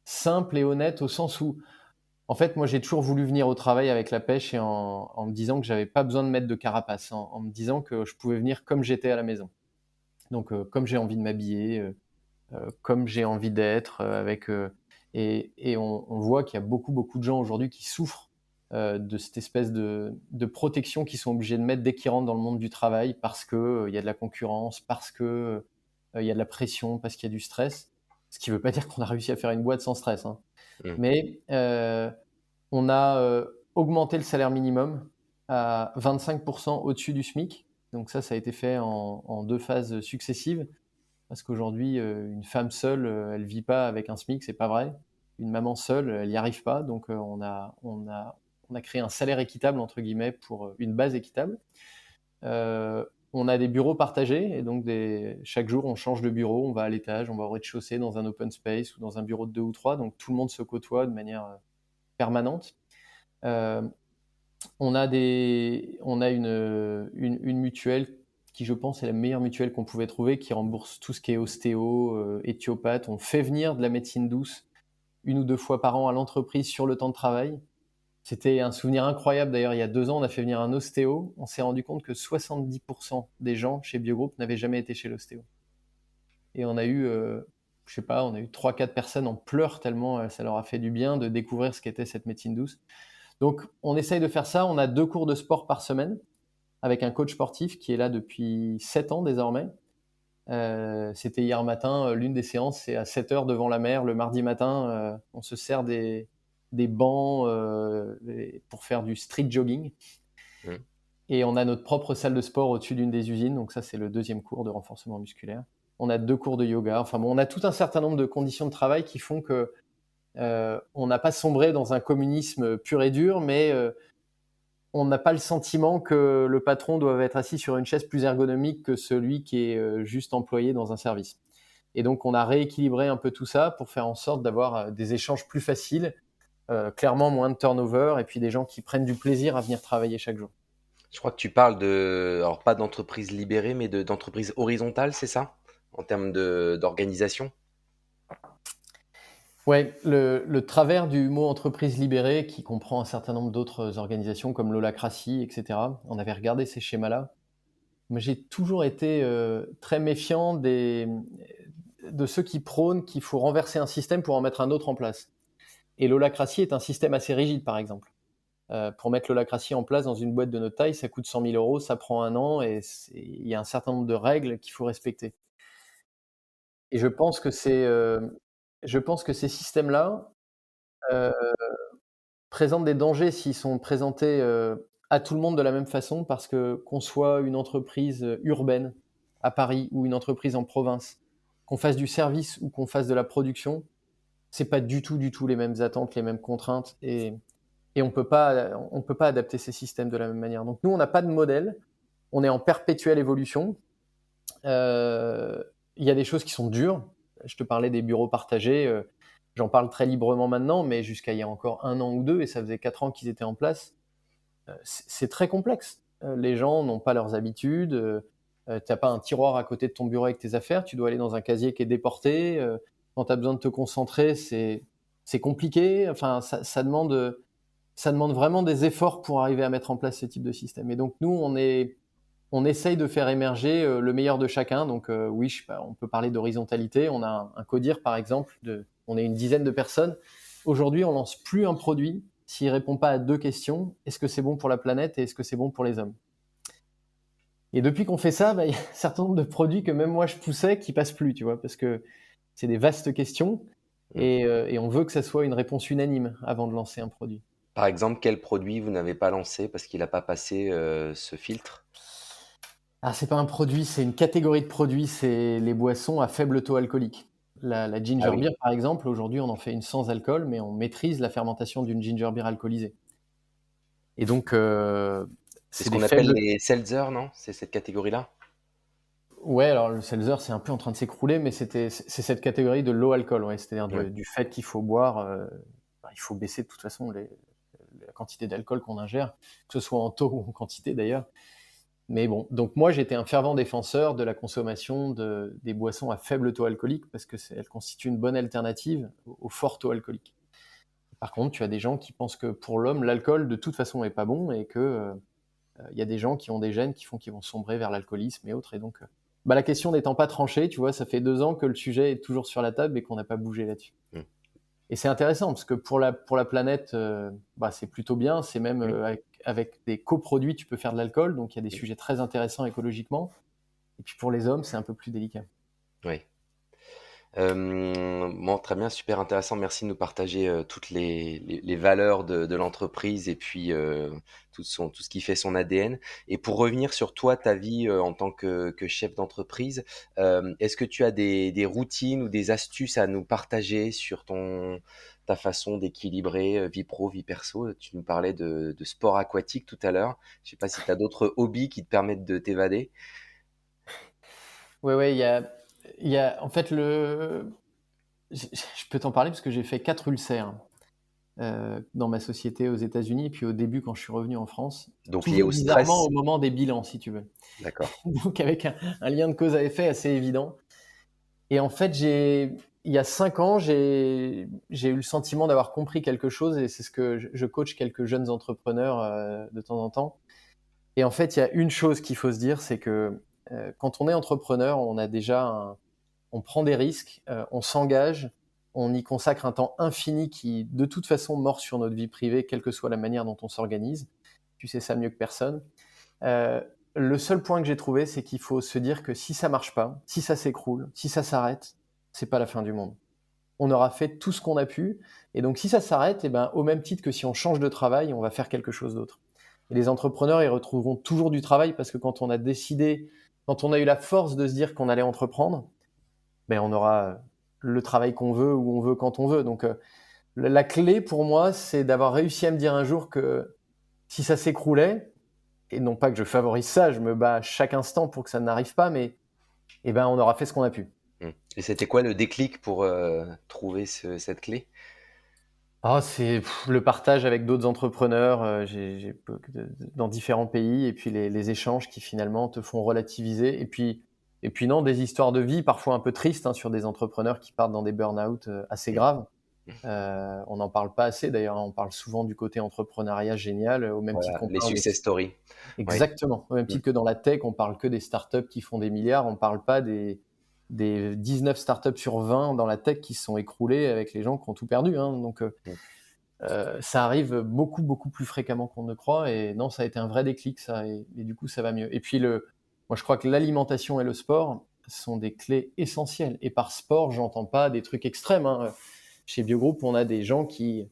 simples et honnêtes, au sens où, en fait, moi, j'ai toujours voulu venir au travail avec la pêche et en me disant que j'avais pas besoin de mettre de carapace, en me disant que je pouvais venir comme j'étais à la maison. Donc, comme j'ai envie de m'habiller, comme j'ai envie d'être, et on voit qu'il y a beaucoup de gens aujourd'hui qui souffrent de cette espèce de protection qu'ils sont obligés de mettre dès qu'ils rentrent dans le monde du travail, parce que il y a de la concurrence, parce que il y a de la pression, parce qu'il y a du stress. Ce qui ne veut pas dire qu'on a réussi à faire une boîte sans stress, hein. Mais on a augmenté le salaire minimum à 25% au-dessus du SMIC. Donc ça a été fait en 2 phases successives. Parce qu'aujourd'hui, une femme seule, elle vit pas avec un SMIC, c'est pas vrai. Une maman seule, elle n'y arrive pas. Donc on a créé un salaire équitable, entre guillemets, pour une base équitable. On a des bureaux partagés, et donc chaque jour on change de bureau, on va à l'étage, on va au rez-de-chaussée dans un open space ou dans un bureau de 2 ou 3, donc tout le monde se côtoie de manière permanente. On a une mutuelle qui je pense est la meilleure mutuelle qu'on pouvait trouver, qui rembourse tout ce qui est ostéo, éthiopathe. On fait venir de la médecine douce 1 ou 2 fois par an à l'entreprise sur le temps de travail. C'était un souvenir incroyable d'ailleurs, il y a 2 ans, on a fait venir un ostéo. On s'est rendu compte que 70 des gens chez Biogroup n'avaient jamais été chez l'ostéo. Et on a eu, je sais pas, on a eu 3-4 personnes en pleurs tellement, ça leur a fait du bien de découvrir ce qu'était cette médecine douce. Donc on essaye de faire ça, on a 2 cours de sport par semaine avec un coach sportif qui est là depuis 7 ans désormais. C'était hier matin, l'une des séances, c'est à 7h devant la mer le mardi matin, on se sert des bancs, pour faire du street jogging. Mmh. Et on a notre propre salle de sport au-dessus d'une des usines, donc ça c'est le 2e cours de renforcement musculaire. On a 2 cours de yoga, enfin bon, on a tout un certain nombre de conditions de travail qui font que, on n'a pas sombré dans un communisme pur et dur, mais, on n'a pas le sentiment que le patron doit être assis sur une chaise plus ergonomique que celui qui est, juste employé dans un service. Et donc on a rééquilibré un peu tout ça pour faire en sorte d'avoir, des échanges plus faciles, clairement moins de turnover et puis des gens qui prennent du plaisir à venir travailler chaque jour. Je crois que tu parles alors pas d'entreprise libérée, mais d'entreprise horizontale, c'est ça? En termes d'organisation? Ouais, le travers du mot entreprise libérée qui comprend un certain nombre d'autres organisations comme l'holacratie et cetera. On avait regardé ces schémas-là. Moi, j'ai toujours été, très méfiant de ceux qui prônent qu'il faut renverser un système pour en mettre un autre en place. Et l'holacratie est un système assez rigide, par exemple. Pour mettre l'holacratie en place dans une boîte de notre taille, ça coûte 100 000 €, ça prend 1 an et il y a un certain nombre de règles qu'il faut respecter. Et je pense que ces systèmes-là, heu, présentent des dangers s'ils sont présentés, à tout le monde de la même façon parce que qu'on soit une entreprise, urbaine à Paris ou une entreprise en province, qu'on fasse du service ou qu'on fasse de la production, c'est pas du tout les mêmes attentes, les mêmes contraintes et on peut pas adapter ces systèmes de la même manière. Donc nous, on n'a pas de modèle, on est en perpétuelle évolution. Il y a des choses qui sont dures. Je te parlais des bureaux partagés, j'en parle très librement maintenant, mais jusqu'à il y a encore 1 an ou 2 et ça faisait 4 ans qu'ils étaient en place, c'est très complexe. Les gens n'ont pas leurs habitudes, tu as pas un tiroir à côté de ton bureau avec tes affaires, tu dois aller dans un casier qui est déporté, quand tu as besoin de te concentrer, c'est compliqué. Enfin, ça demande vraiment des efforts pour arriver à mettre en place ce type de système et donc nous, on essaye de faire émerger, le meilleur de chacun. Donc, oui, je sais pas, on peut parler d'horizontalité. On a un codir, par exemple, on est une dizaine de personnes. Aujourd'hui, on lance plus un produit s'il répond pas à 2 questions: est-ce que c'est bon pour la planète et est-ce que c'est bon pour les hommes? Et depuis qu'on fait ça, bah, il y a un certain nombre de produits que même moi je poussais qui passent plus, tu vois? Parce que c'est des vastes questions Mmh. et on veut que ça soit une réponse unanime avant de lancer un produit. Par exemple, quel produit vous n'avez pas lancé parce qu'il n'a pas passé, ce filtre? Ah, c'est pas un produit, c'est une catégorie de produits, c'est les boissons à faible taux alcoolique. La Ah ginger oui, beer, par exemple, aujourd'hui, on en fait une sans alcool, mais on maîtrise la fermentation d'une ginger beer alcoolisée. Et donc, c'est c'est ce des qu'on appelle faibles. les seltzer, non? C'est cette catégorie-là? Ouais, alors le seltzer, c'est un peu en train de s'écrouler, mais c'est cette catégorie de low alcool, ouais, c'est-à-dire Ouais. du fait qu'il faut boire, bah, il faut baisser de toute façon la quantité d'alcool qu'on ingère, que ce soit en taux ou en quantité d'ailleurs. Mais bon, donc moi j'étais un fervent défenseur de la consommation des boissons à faible taux alcoolique parce que elles constituent une bonne alternative au fort taux alcoolique. Par contre, tu as des gens qui pensent que pour l'homme, l'alcool de toute façon est pas bon et que il y a des gens qui ont des gènes qui font qu'ils vont sombrer vers l'alcoolisme et autres. Et donc, bah, la question n'étant pas tranchée, tu vois, ça fait 2 ans que le sujet est toujours sur la table et qu'on n'a pas bougé là-dessus. Mmh. Et c'est intéressant parce que pour la planète, bah, c'est plutôt bien. C'est même Mmh. avec des coproduits, tu peux faire de l'alcool, donc il y a des Mmh. sujets très intéressants écologiquement. Et puis pour les hommes, c'est un peu plus délicat. Oui. Bon, très bien, super intéressant. Merci de nous partager, toutes les valeurs de l'entreprise et puis, tout ce qui fait son ADN. Et pour revenir sur toi, ta vie, en tant que chef d'entreprise, est-ce que tu as des routines ou des astuces à nous partager sur ta façon d'équilibrer, vie pro, vie perso? Tu nous parlais de sport aquatique tout à l'heure. Je sais pas si tu as d'autres hobbies qui te permettent de t'évader? Ouais, ouais, il y a en fait je peux t'en parler parce que j'ai fait 4 ulcères. dans ma société aux États-Unis et puis au début quand je suis revenu en France. Donc lié Toujours au bizarrement stress. au moment des bilans, si tu veux. D'accord. Donc avec un lien de cause à effet assez évident. Et en fait, il y a 5 ans, j'ai eu le sentiment d'avoir compris quelque chose et c'est ce que je coach quelques jeunes entrepreneurs de temps en temps. Et en fait, il y a une chose qu'il faut se dire, c'est que quand on est entrepreneur, on prend des risques, on s'engage, on y consacre un temps infini qui, de toute façon, mord sur notre vie privée, quelle que soit la manière dont on s'organise. Tu sais ça mieux que personne. Euh, le seul point que j'ai trouvé, c'est qu'il faut se dire que si ça marche pas, si ça s'écroule, si ça s'arrête, c'est pas la fin du monde. On aura fait tout ce qu'on a pu, et donc si ça s'arrête, eh ben, au même titre que si on change de travail, on va faire quelque chose d'autre. Et les entrepreneurs, ils retrouveront toujours du travail parce que quand on a décidé, quand on a eu la force de se dire qu'on allait entreprendre, ben, on aura le travail qu'on veut, où on veut, quand on veut. Donc la clé pour moi, c'est d'avoir réussi à me dire un jour que si ça s'écroulait, et non pas que je favorise ça, je me bats chaque instant pour que ça n'arrive pas, mais eh ben, on aura fait ce qu'on a pu. Et c'était quoi le déclic pour trouver cette clé? Ah, c'est le partage avec d'autres entrepreneurs dans différents pays et puis les échanges qui finalement te font relativiser. Et puis non, des histoires de vie parfois un peu tristes sur des entrepreneurs qui partent dans des burn-out assez Mm. graves. Mm. On n'en parle pas assez d'ailleurs, on parle souvent du côté entrepreneuriat génial, au même titre Voilà, qu'on les parle success stories. Oui. exactement. Au même Mm. titre que dans la tech, on parle que des startups qui font des milliards. On parle pas des 19 startups sur 20 dans la tech qui se sont écroulées avec les gens qui ont tout perdu. Donc, Mm. ça arrive beaucoup, beaucoup plus fréquemment qu'on ne croit. Et non, ça a été un vrai déclic, ça. Et du coup, ça va mieux. Et puis, moi, je crois que l'alimentation et le sport sont des clés essentielles. Et par sport, j'entends pas des trucs extrêmes. Chez Biogroup, on a des gens qui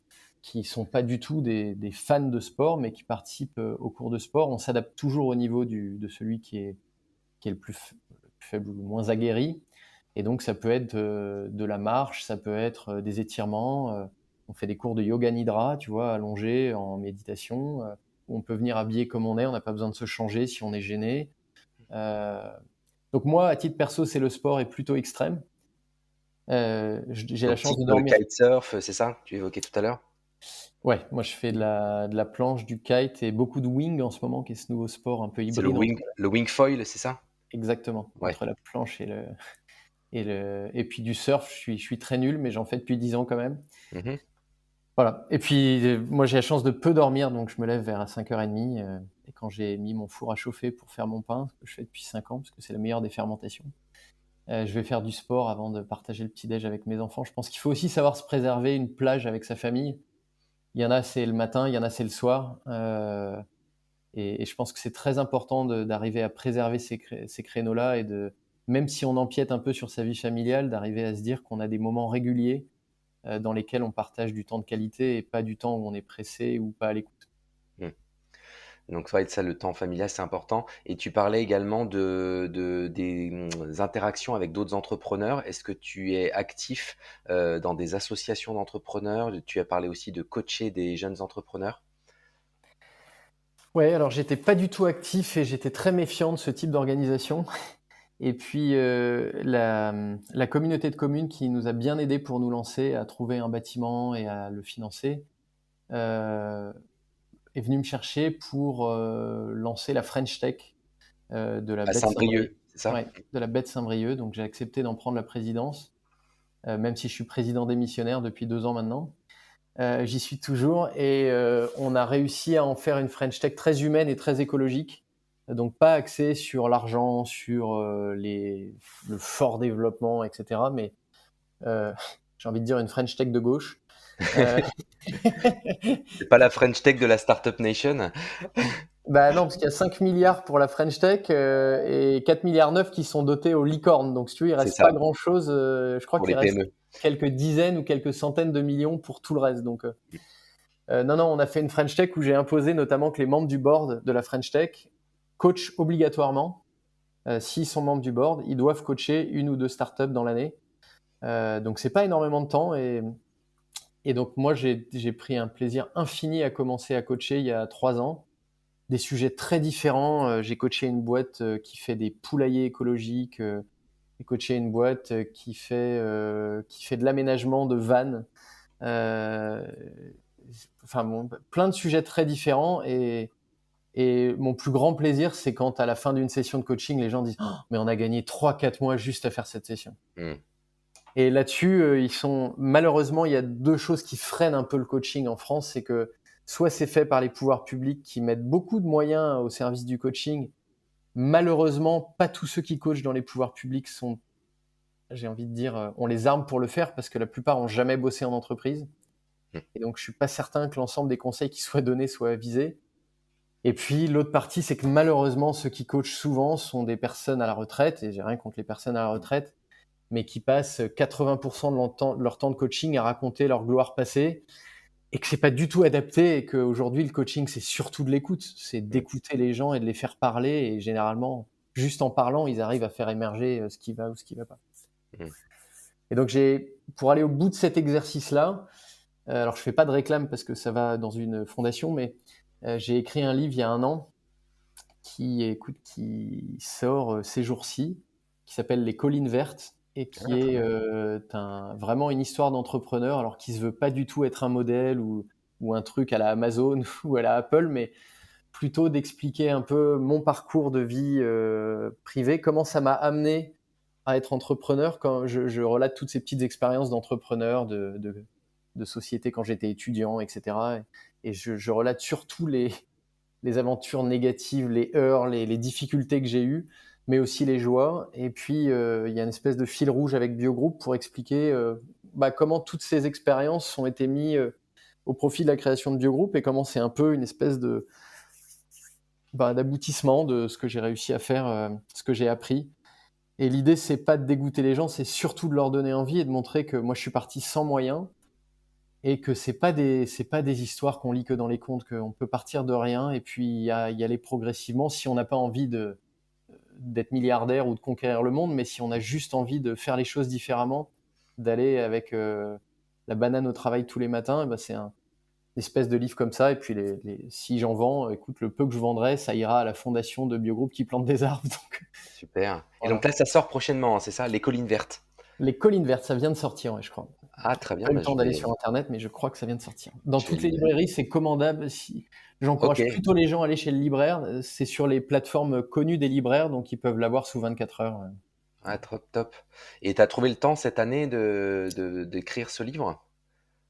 sont pas du tout des fans de sport, mais qui participent aux cours de sport. On s'adapte toujours au niveau de celui qui est le plus faible ou le moins aguerri. Et donc, ça peut être de la marche, ça peut être des étirements. On fait des cours de yoga nidra, tu vois, allongé en méditation. Où on peut venir habillé comme on est, on n'a pas besoin de se changer si on est gêné. Euh, donc moi, à titre perso, c'est le sport est plutôt extrême. J'ai la Donc chance type de dormir. kitesurf, c'est ça? Tu évoquais tout à l'heure? Ouais, moi je fais de la planche, du kite et beaucoup de wing en ce moment, qui est ce nouveau sport un peu C'est hybride entre le wing foil, c'est ça? exactement, Ouais. entre la planche et puis du surf, je suis très nul, mais j'en fais depuis 10 ans quand même. Mhm. Voilà. Et puis moi j'ai la chance de peu dormir, donc je me lève vers 5h30 et quand j'ai mis mon four à chauffer pour faire mon pain, ce que je fais depuis 5 ans, parce que c'est la meilleure des fermentations, je vais faire du sport avant de partager le petit-déj avec mes enfants. Je pense qu'il faut aussi savoir se préserver une plage avec sa famille. Il y en a c'est le matin, il y en a c'est le soir. Et je pense que c'est très important d'arriver à préserver ces créneaux-là et même si on empiète un peu sur sa vie familiale, d'arriver à se dire qu'on a des moments réguliers dans lesquels on partage du temps de qualité et pas du temps où on est pressé ou pas à l'écoute. Mm. Donc ça va être ça, le temps familial, c'est important. Et tu parlais également des interactions avec d'autres entrepreneurs. Est-ce que tu es actif dans des associations d'entrepreneurs? Tu as parlé aussi de coacher des jeunes entrepreneurs. Ouais, alors j'étais pas du tout actif et j'étais très méfiant de ce type d'organisation. Et puis la communauté de communes qui nous a bien aidés pour nous lancer à trouver un bâtiment et à le financer euh, est venue me chercher pour lancer la French Tech de la À bête Saint-Brieuc. Saint-Brieuc, c'est ça? Ouais, de la bête Saint-Brieuc. Donc j'ai accepté d'en prendre la présidence, même si je suis président démissionnaire depuis 2 ans maintenant. J'y suis toujours et on a réussi à en faire une French Tech très humaine et très écologique. Donc pas axée sur l'argent, sur le fort développement, etc. Mais j'ai envie de dire une French Tech de gauche. Euh, C'est pas la French Tech de la Startup Nation? Bah non, parce qu'il y a 5 milliards pour la French Tech et 4 milliards 9 qui sont dotés aux licornes. Donc si tu veux, il C'est reste pas ça, grand-chose. Je crois pour qu'il les reste PME. quelques dizaines ou quelques centaines de millions pour tout le reste. Donc non, non, on a fait une French Tech où j'ai imposé notamment que les membres du board de la French Tech coachent obligatoirement. S'ils sont membres du board, ils doivent coacher une ou deux startups dans l'année. Donc c'est pas énormément de temps et donc moi j'ai pris un plaisir infini à commencer à coacher il y a 3 ans. Des sujets très différents. J'ai coaché une boîte qui fait des poulaillers écologiques. J'ai coaché une boîte qui fait de l'aménagement de vannes. Euh, enfin bon, plein de sujets très différents et mon plus grand plaisir, c'est quand à la fin d'une session de coaching, les gens disent oh, mais on a gagné 3-4 mois juste à faire cette session. Mmh. Et là-dessus, malheureusement, il y a deux choses qui freinent un peu le coaching en France, c'est que soit c'est fait par les pouvoirs publics qui mettent beaucoup de moyens au service du coaching. Malheureusement, pas tous ceux qui coachent dans les pouvoirs publics sont, j'ai envie de dire, ont les armes pour le faire parce que la plupart ont jamais bossé en entreprise. Mmh. Et donc, je suis pas certain que l'ensemble des conseils qui soient donnés soient visés. Et puis, l'autre partie, c'est que malheureusement, ceux qui coachent souvent sont des personnes à la retraite, et j'ai rien contre les personnes à la retraite, mais qui passent 80% de leur temps de coaching à raconter leur gloire passée, et que c'est pas du tout adapté, et qu'aujourd'hui, le coaching, c'est surtout de l'écoute. C'est d'écouter les gens et de les faire parler, et généralement, juste en parlant, ils arrivent à faire émerger ce qui va ou ce qui va pas. Mmh. Et donc, pour aller au bout de cet exercice-là, alors je fais pas de réclame parce que ça va dans une fondation, mais j'ai écrit un livre il y a 1 an qui sort ces jours-ci, qui s'appelle Les Collines Vertes et qui Ah, très est bien. vraiment une histoire d'entrepreneur, alors qui se veut pas du tout être un modèle ou un truc à la Amazon ou à la Apple, mais plutôt d'expliquer un peu mon parcours de vie privée, comment ça m'a amené à être entrepreneur, quand je relate toutes ces petites expériences d'entrepreneur, de société quand j'étais étudiant, etc. Et je relate surtout les aventures négatives, les heurts, les difficultés que j'ai eues, mais aussi les joies. Et puis, il y a une espèce de fil rouge avec Biogroup pour expliquer comment toutes ces expériences ont été mises au profit de la création de Biogroup et comment c'est un peu une espèce d'aboutissement de ce que j'ai réussi à faire, ce que j'ai appris. Et l'idée, c'est pas de dégoûter les gens, c'est surtout de leur donner envie et de montrer que moi, je suis parti sans moyens et que c'est pas des histoires qu'on lit que dans les contes, qu'on peut partir de rien et puis y aller progressivement si on n'a pas envie d'être milliardaire ou de conquérir le monde, mais si on a juste envie de faire les choses différemment, d'aller avec la banane au travail tous les matins, c'est une espèce de livre comme ça. Et puis si j'en vends, écoute, le peu que je vendrai, ça ira à la fondation de Biogroup qui plante des arbres. Donc Super. Et donc voilà. là, ça sort prochainement, hein, c'est ça? Les Collines Vertes? Les collines vertes, ça vient de sortir, ouais, je crois. Ah, très Pas bien, eu le bah, temps d'aller sur internet, mais je crois que ça vient de sortir. Dans je vais toutes les le librairies, c'est commandable. J'encourage OK. plutôt les gens à aller chez le libraire. C'est sur les plateformes connues des libraires, donc ils peuvent l'avoir sous 24 heures. Ah, top, top. Et tu as trouvé le temps cette année d'écrire ce livre?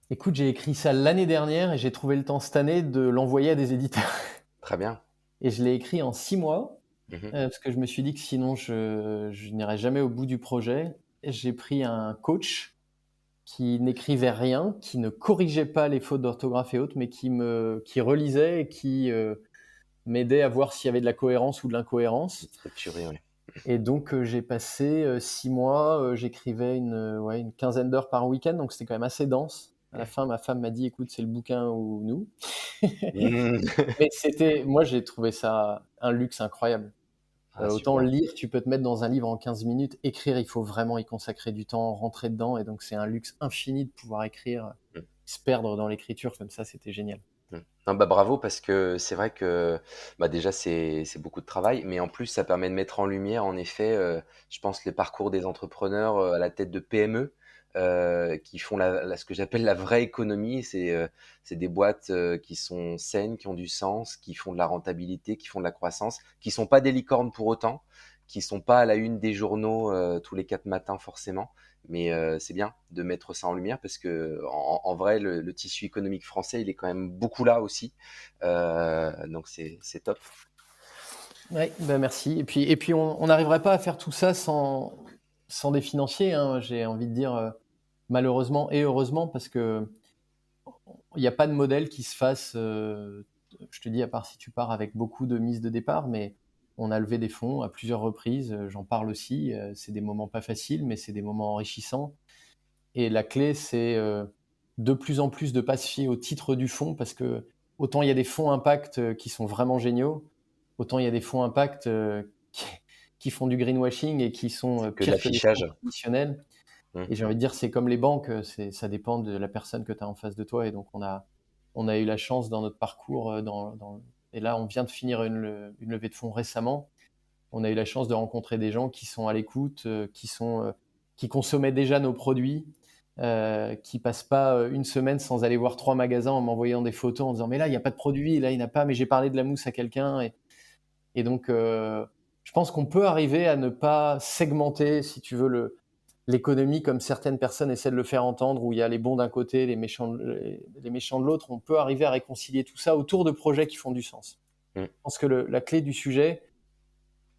Écoute, j'ai écrit ça l'année dernière et j'ai trouvé le temps cette année de l'envoyer à des éditeurs. Très bien. Et je l'ai écrit en 6 mois, Mmh. parce que je me suis dit que sinon je n'irais jamais au bout du projet. J'ai pris un coach qui n'écrivait rien, qui ne corrigeait pas les fautes d'orthographe et autres, mais qui relisait et qui m'aidait à voir s'il y avait de la cohérence ou de l'incohérence. Structuré, oui. Et donc j'ai passé 6 mois, j'écrivais une quinzaine d'heures par week-end, donc c'était quand même assez dense. À la fin, ma femme m'a dit: «Écoute, c'est le bouquin ou nous». Mmh. Mais moi j'ai trouvé ça un luxe incroyable. Ah, Autant super. lire, tu peux te mettre dans un livre en 15 minutes. Écrire, il faut vraiment y consacrer du temps, rentrer dedans, et donc c'est un luxe infini de pouvoir écrire, Mmh. se perdre dans l'écriture comme ça, c'était génial. Mmh. Non, bah, bravo parce que c'est vrai que, bah, déjà c'est beaucoup de travail, mais en plus ça permet de mettre en lumière en effet, je pense les parcours des entrepreneurs, à la tête de PME, qui font ce que j'appelle la vraie économie. C'est des boîtes, qui sont saines, qui ont du sens, qui font de la rentabilité, qui font de la croissance, qui sont pas des licornes pour autant, qui sont pas à la une des journaux, tous les 4 matins forcément. Mais c'est bien de mettre ça en lumière parce que en vrai, le tissu économique français, il est quand même beaucoup là aussi. Donc c'est top. Ouais, bah merci. Et puis on n'arriverait pas à faire tout ça sans des financiers, hein, j'ai envie de dire, malheureusement et heureusement, parce que il n'y a pas de modèle qui se fasse, je te dis, à part si tu pars avec beaucoup de mise de départ, mais on a levé des fonds à plusieurs reprises, j'en parle aussi, c'est des moments pas faciles, mais c'est des moments enrichissants. Et la clé, c'est de plus en plus de ne pas se fier au titre du fonds, parce que autant il y a des fonds impact qui sont vraiment géniaux, autant il y a des fonds impact qui font du greenwashing et qui sont C'est que de pires que les fonds l'affichage. traditionnels. Mmh. Et j'ai envie de dire, c'est comme les banques, ça dépend de la personne que tu as en face de toi. Et donc, on a eu la chance dans notre parcours, et là, on vient de finir une levée de fonds récemment. On a eu la chance de rencontrer des gens qui sont à l'écoute, qui consommaient déjà nos produits, qui passe pas une semaine sans aller voir 3 magasins en m'envoyant des photos en disant: «Mais là, il y a pas de produit, là, il n'y en a pas, mais j'ai parlé de la mousse à quelqu'un» et donc je pense qu'on peut arriver à ne pas segmenter, si tu veux, l'économie comme certaines personnes essaient de le faire entendre, où il y a les bons d'un côté, les méchants de l'autre. On peut arriver à réconcilier tout ça autour de projets qui font du sens. Mmh. Je pense que la clé du sujet,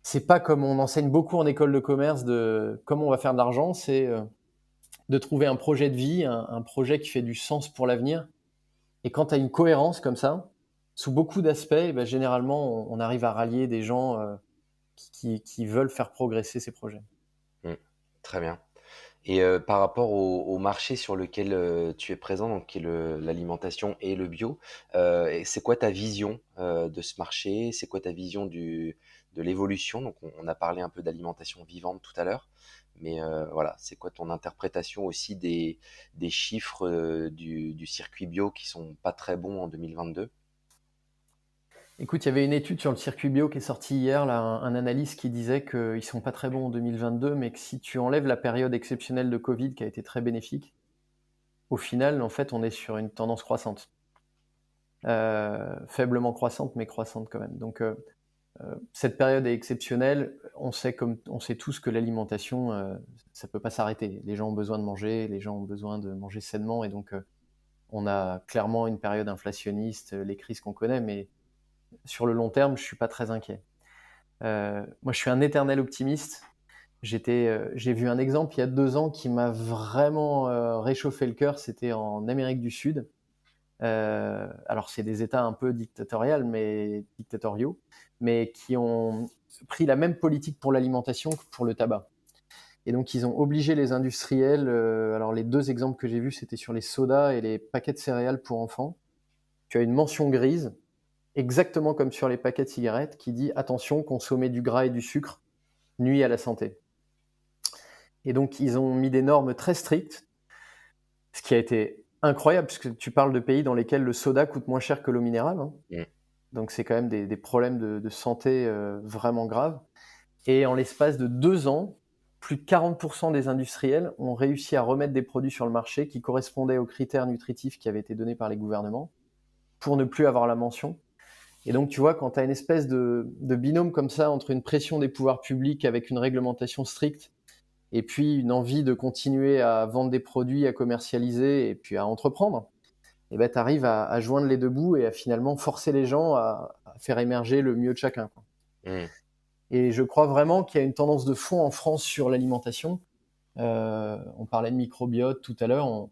c'est pas comme on enseigne beaucoup en école de commerce de comment on va faire de l'argent, c'est de trouver un projet de vie, un projet qui fait du sens pour l'avenir. Et quand tu as une cohérence comme ça, sous beaucoup d'aspects, eh ben, généralement, on arrive à rallier des gens qui veulent faire progresser ces projets. Mmh. Très bien. Et par rapport au marché sur lequel, tu es présent, donc qui est l'alimentation et le bio, et c'est quoi ta vision, de ce marché? C'est quoi ta vision de l'évolution? Donc on a parlé un peu d'alimentation vivante tout à l'heure, mais voilà, c'est quoi ton interprétation aussi des chiffres, du circuit bio qui sont pas très bons en 2022? Écoute, il y avait une étude sur le circuit bio qui est sortie hier, là, un analyste qui disait qu'ils ne sont pas très bons en 2022, mais que si tu enlèves la période exceptionnelle de Covid qui a été très bénéfique, au final, en fait, on est sur une tendance croissante. Faiblement croissante, mais croissante quand même. Donc, cette période est exceptionnelle. On sait tous que l'alimentation, ça peut pas s'arrêter. Les gens ont besoin de manger, les gens ont besoin de manger sainement, et donc, on a clairement une période inflationniste, les crises qu'on connaît, mais sur le long terme, je suis pas très inquiet. Moi, je suis un éternel optimiste. J'ai vu un exemple il y a 2 ans qui m'a vraiment, réchauffé le cœur. C'était en Amérique du Sud. Alors c'est des États un peu dictatoriaux, mais qui ont pris la même politique pour l'alimentation que pour le tabac. Et donc ils ont obligé les industriels, alors les 2 exemples que j'ai vus, c'était sur les sodas et les paquets de céréales pour enfants. Tu as une mention grise, exactement comme sur les paquets de cigarettes, qui dit: «Attention, consommer du gras et du sucre nuit à la santé». Et donc ils ont mis des normes très strictes, ce qui a été incroyable puisque tu parles de pays dans lesquels le soda coûte moins cher que l'eau minérale, hein. Mmh. Donc c'est quand même des problèmes de santé vraiment graves. Et en l'espace de 2 ans, plus de 40% des industriels ont réussi à remettre des produits sur le marché qui correspondaient aux critères nutritifs qui avaient été donnés par les gouvernements pour ne plus avoir la mention. Et donc tu vois, quand tu as une espèce de binôme comme ça entre une pression des pouvoirs publics avec une réglementation stricte et puis une envie de continuer à vendre des produits, à commercialiser et puis à entreprendre, et ben, tu arrives à joindre les deux bouts et à finalement forcer les gens à faire émerger le mieux de chacun, quoi. Mmh. Et je crois vraiment qu'il y a une tendance de fond en France sur l'alimentation. On parlait de microbiote tout à l'heure.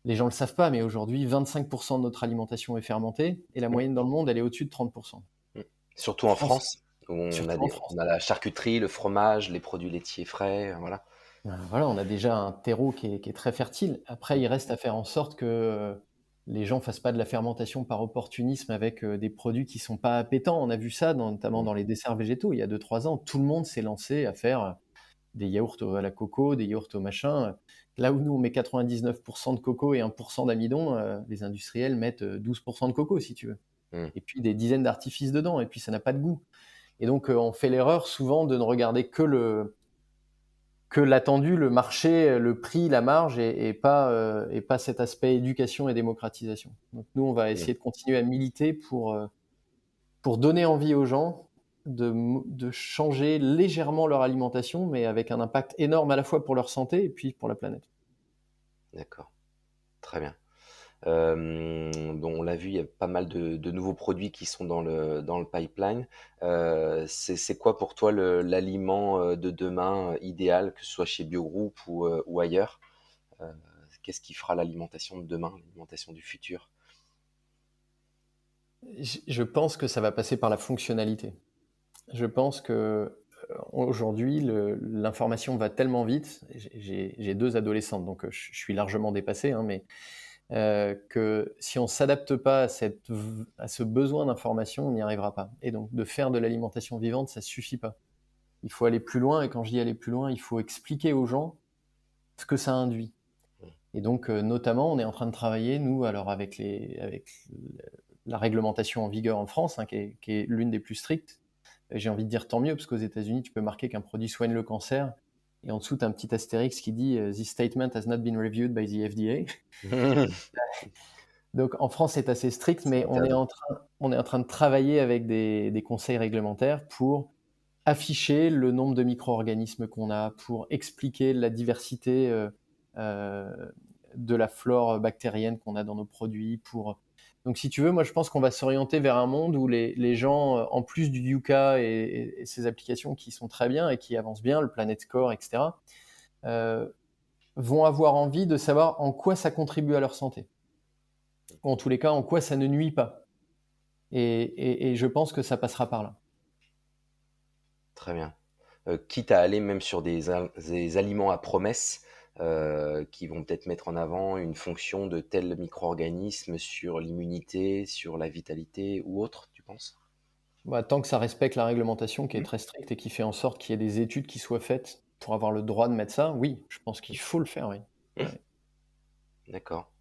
Les gens ne le savent pas, mais aujourd'hui, 25% de notre alimentation est fermentée et la Mmh. moyenne dans le monde, elle est au-dessus de 30%. Mmh. Surtout en France, France, où on a surtout en des France. on a la charcuterie, le fromage, les produits laitiers frais, voilà. Voilà, on a déjà un terreau qui est très fertile. Après, Mmh. il reste à faire en sorte que les gens fassent pas de la fermentation par opportunisme avec des produits qui sont pas appétants. On a vu ça, notamment Mmh. dans les desserts végétaux. Il y a 2-3 ans, tout le monde s'est lancé à faire des yaourts à la coco, des yaourts au machin. Là où nous, on met 99% de coco et 1% d'amidon, les industriels mettent 12% de coco, si tu veux. Mmh. Et puis des dizaines d'artifices dedans, et puis ça n'a pas de goût. Et donc, on fait l'erreur souvent de ne regarder que l'attendu, le marché, le prix, la marge, et pas cet aspect éducation et démocratisation. Donc nous, on va Mmh. essayer de continuer à militer pour donner envie aux gens de changer légèrement leur alimentation, mais avec un impact énorme à la fois pour leur santé et puis pour la planète. D'accord, très bien. Bon, on l'a vu, il y a pas mal de nouveaux produits qui sont dans le pipeline. C'est quoi pour toi l'aliment, de demain, idéal, que ce soit chez Biogroup ou ailleurs? Heu, Qu'est-ce qui fera l'alimentation de demain, l'alimentation du futur? Je pense que ça va passer par la fonctionnalité. Je pense que, aujourd'hui, l'information va tellement vite. J'ai 2 adolescentes, donc je suis largement dépassé, hein, mais que si on s'adapte pas à ce besoin d'information, on n'y arrivera pas. Et donc de faire de l'alimentation vivante, ça suffit pas. Il faut aller plus loin, et quand je dis aller plus loin, il faut expliquer aux gens ce que ça induit. Mmh. Et donc, notamment, on est en train de travailler, nous, alors avec la réglementation en vigueur en France, hein, qui est l'une des plus strictes. J'ai envie de dire tant mieux, parce qu'aux États-Unis, tu peux marquer qu'un produit soigne le cancer. Et en dessous, tu as un petit astérix qui dit This statement has not been reviewed by the FDA. Donc en France, c'est assez strict, C'est mais interdit. on est en train de travailler avec des conseils réglementaires pour afficher le nombre de micro-organismes qu'on a, pour expliquer la diversité de la flore bactérienne qu'on a dans nos produits. Donc si tu veux, moi je pense qu'on va s'orienter vers un monde où les gens, en plus du Yuka et ces applications qui sont très bien et qui avancent bien, le Planet Score, etc., euh, vont avoir envie de savoir en quoi ça contribue à leur santé. Ou en tous les cas, en quoi ça ne nuit pas. Et je pense que ça passera par là. Très bien. Quitte à aller même sur des aliments à promesse qui vont peut-être mettre en avant une fonction de tel micro-organisme sur l'immunité, sur la vitalité ou autre, tu penses? Bah, tant que ça respecte la réglementation qui est Mmh. très stricte et qui fait en sorte qu'il y ait des études qui soient faites pour avoir le droit de mettre ça, oui, je pense qu'il faut le faire, oui. Mmh. Ouais. D'accord.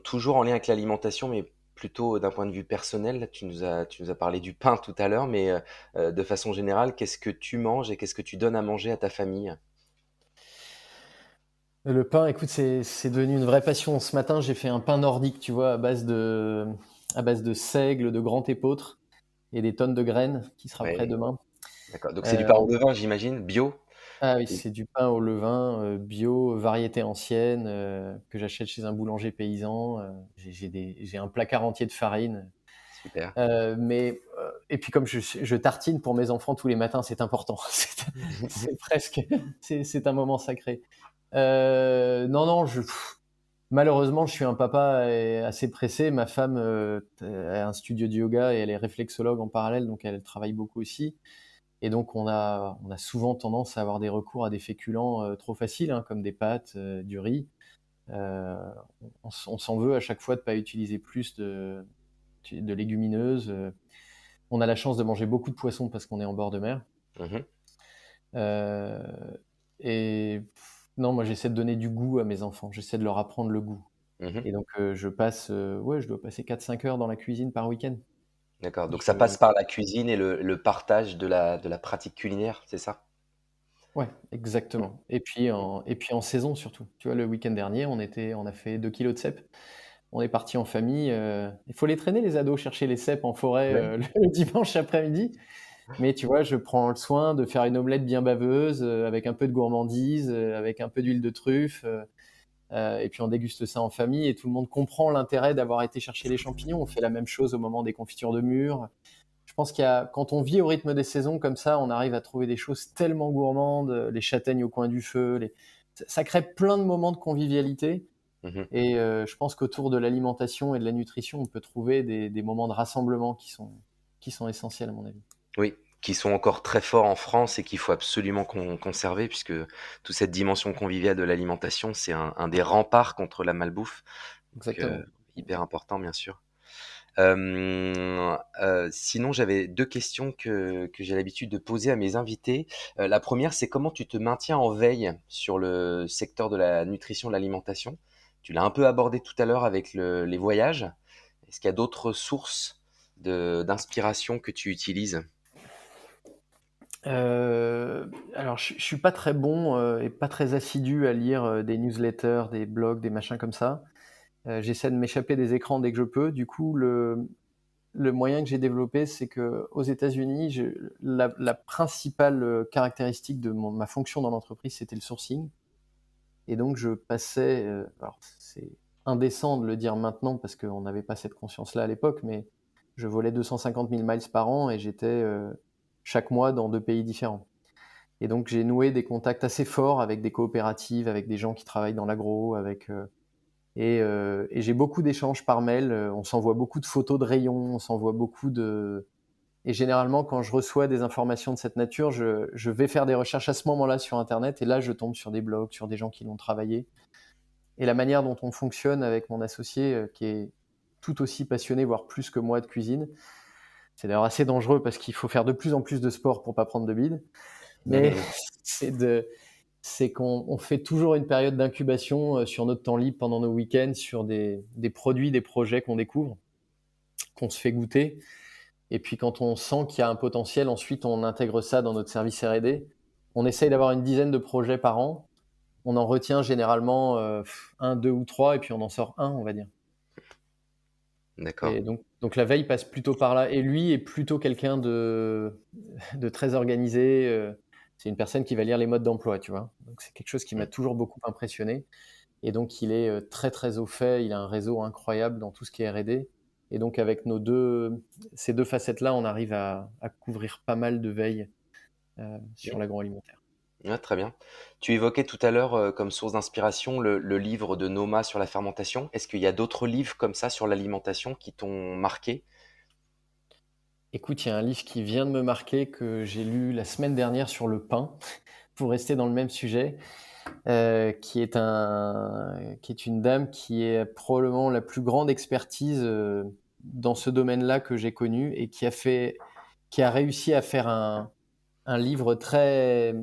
Toujours en lien avec l'alimentation, mais plutôt d'un point de vue personnel, tu nous as parlé du pain tout à l'heure, mais de façon générale, qu'est-ce que tu manges et qu'est-ce que tu donnes à manger à ta famille? Le pain, écoute, c'est devenu une vraie passion. Ce matin, j'ai fait un pain nordique, tu vois, à base de seigle, de grand épeautre et des tonnes de graines qui sera prêt Ouais, demain. d'accord. Donc c'est du Euh, pain au levain, j'imagine, bio? Ah oui, Et c'est du pain au levain, bio, variété ancienne, que j'achète chez un boulanger paysan. J'ai un placard entier de farine. super. Et puis comme je tartine pour mes enfants tous les matins, c'est important. C'est presque, c'est un moment sacré. Non, non, malheureusement, je suis un papa assez pressé. Ma femme a un studio de yoga et elle est réflexologue en parallèle, donc elle travaille beaucoup aussi. Et donc, on a souvent tendance à avoir des recours à des féculents trop faciles, hein, comme des pâtes, du riz. Euh, on s'en veut à chaque fois de ne pas utiliser plus de légumineuses. On a la chance de manger beaucoup de poissons parce qu'on est en bord de mer. Mmh. Euh, non, moi, j'essaie de donner du goût à mes enfants. J'essaie de leur apprendre le goût. Mmh. Et donc, je dois passer 4-5 heures dans la cuisine par week-end. D'accord, donc ça Je, passe par la cuisine et le partage de la pratique culinaire, c'est ça? Ouais, Mmh. exactement. Et puis en saison surtout. Tu vois, le week-end dernier, on a fait 2 kilos de cèpes. On est parti en famille. Il faut les traîner, les ados, chercher les cèpes en forêt Ouais. le dimanche après-midi. Mais tu vois, je prends le soin de faire une omelette bien baveuse, avec un peu de gourmandise, avec un peu d'huile de truffe. Et puis on déguste ça en famille et tout le monde comprend l'intérêt d'avoir été chercher les champignons. On fait la même chose au moment des confitures de mûres. Je pense quand on vit au rythme des saisons comme ça, on arrive à trouver des choses tellement gourmandes, les châtaignes au coin du feu, ça crée plein de moments de convivialité. Mmh. Et je pense qu'autour de l'alimentation et de la nutrition, on peut trouver des moments de rassemblement qui sont essentiels à mon avis. Oui, qui sont encore très forts en France et qu'il faut absolument conserver puisque toute cette dimension conviviale de l'alimentation, c'est un des remparts contre la malbouffe, donc Exactement. hyper important bien sûr. Sinon j'avais 2 questions que j'ai l'habitude de poser à mes invités. La première, c'est comment tu te maintiens en veille sur le secteur de la nutrition, de l'alimentation? Tu l'as un peu abordé tout à l'heure avec les voyages. Est-ce qu'il y a d'autres sources d'inspiration que tu utilises? Alors, je suis pas très bon et pas très assidu à lire des newsletters, des blogs, des machins comme ça. J'essaie de m'échapper des écrans dès que je peux. Du coup, le moyen que j'ai développé, c'est que aux États-Unis, la principale caractéristique de ma fonction dans l'entreprise, c'était le sourcing. Et donc, je passais, alors c'est indécent de le dire maintenant parce qu'on n'avait pas cette conscience-là à l'époque, mais je volais 250 000 miles par an et j'étais chaque mois dans 2 pays différents. Et donc, j'ai noué des contacts assez forts avec des coopératives, avec des gens qui travaillent dans l'agro, et j'ai beaucoup d'échanges par mail. On s'envoie beaucoup de photos de rayons, on s'envoie beaucoup de. Et généralement, quand je reçois des informations de cette nature, je vais faire des recherches à ce moment-là sur Internet, et là, je tombe sur des blogs, sur des gens qui l'ont travaillé. Et la manière dont on fonctionne avec mon associé, qui est tout aussi passionné, voire plus que moi, de cuisine, c'est d'ailleurs assez dangereux parce qu'il faut faire de plus en plus de sport pour pas prendre de bide. Mais c'est de, c'est qu'on fait toujours une période d'incubation sur notre temps libre pendant nos week-ends sur des produits, des projets qu'on découvre, qu'on se fait goûter. Et puis quand on sent qu'il y a un potentiel, ensuite on intègre ça dans notre service R&D. On essaye d'avoir une dizaine de projets par an. On en retient généralement 1, 2 ou 3, et puis on en sort un, on va dire. D'accord. Et donc la veille passe plutôt par là. Et lui est plutôt quelqu'un de très organisé. C'est une personne qui va lire les modes d'emploi, tu vois. Donc c'est quelque chose qui m'a Mmh. toujours beaucoup impressionné. Et donc il est très très au fait. Il a un réseau incroyable dans tout ce qui est R&D. Et donc avec ces deux facettes-là, on arrive à couvrir pas mal de veilles sur l'agroalimentaire. Ouais, très bien. Tu évoquais tout à l'heure, comme source d'inspiration le livre de Noma sur la fermentation. Est-ce qu'il y a d'autres livres comme ça sur l'alimentation qui t'ont marqué? Écoute, il y a un livre qui vient de me marquer que j'ai lu la semaine dernière sur le pain, pour rester dans le même sujet. Qui est une dame qui est probablement la plus grande expertise dans ce domaine-là que j'ai connu, et qui a réussi à faire un livre très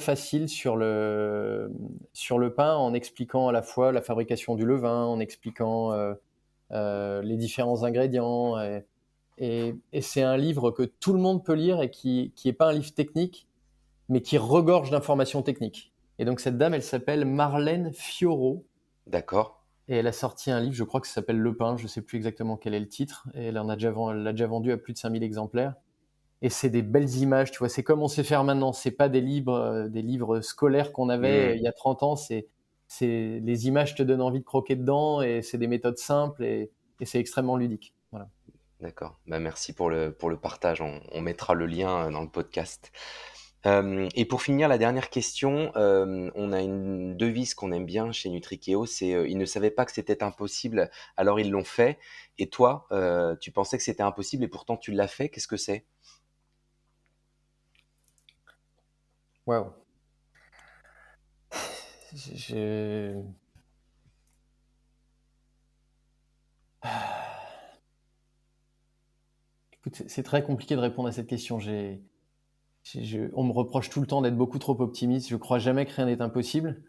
facile sur le pain, en expliquant à la fois la fabrication du levain, en expliquant les différents ingrédients. Et c'est un livre que tout le monde peut lire, et qui est pas un livre technique, mais qui regorge d'informations techniques. Et donc cette dame, elle s'appelle Marlène Fiorot, D'accord. et elle a sorti un livre, je crois que ça s'appelle Le Pain, je ne sais plus exactement quel est le titre, et elle l'a déjà vendu à plus de 5000 exemplaires. Et c'est des belles images, tu vois, c'est comme on sait faire maintenant, c'est pas des livres scolaires qu'on avait Mmh. il y a 30 ans, les images te donnent envie de croquer dedans, et c'est des méthodes simples, et c'est extrêmement ludique. Voilà. D'accord. Bah, merci pour le partage. On mettra le lien, dans le podcast. Et pour finir, la dernière question, on a une devise qu'on aime bien chez Nutrikeo, c'est, «Ils ne savaient pas que c'était impossible, alors ils l'ont fait». Et toi, tu pensais que c'était impossible et pourtant tu l'as fait. Qu'est-ce que c'est? Waouh. Je... Écoute, c'est très compliqué de répondre à cette question. On me reproche tout le temps d'être beaucoup trop optimiste. Je crois jamais que rien n'est impossible.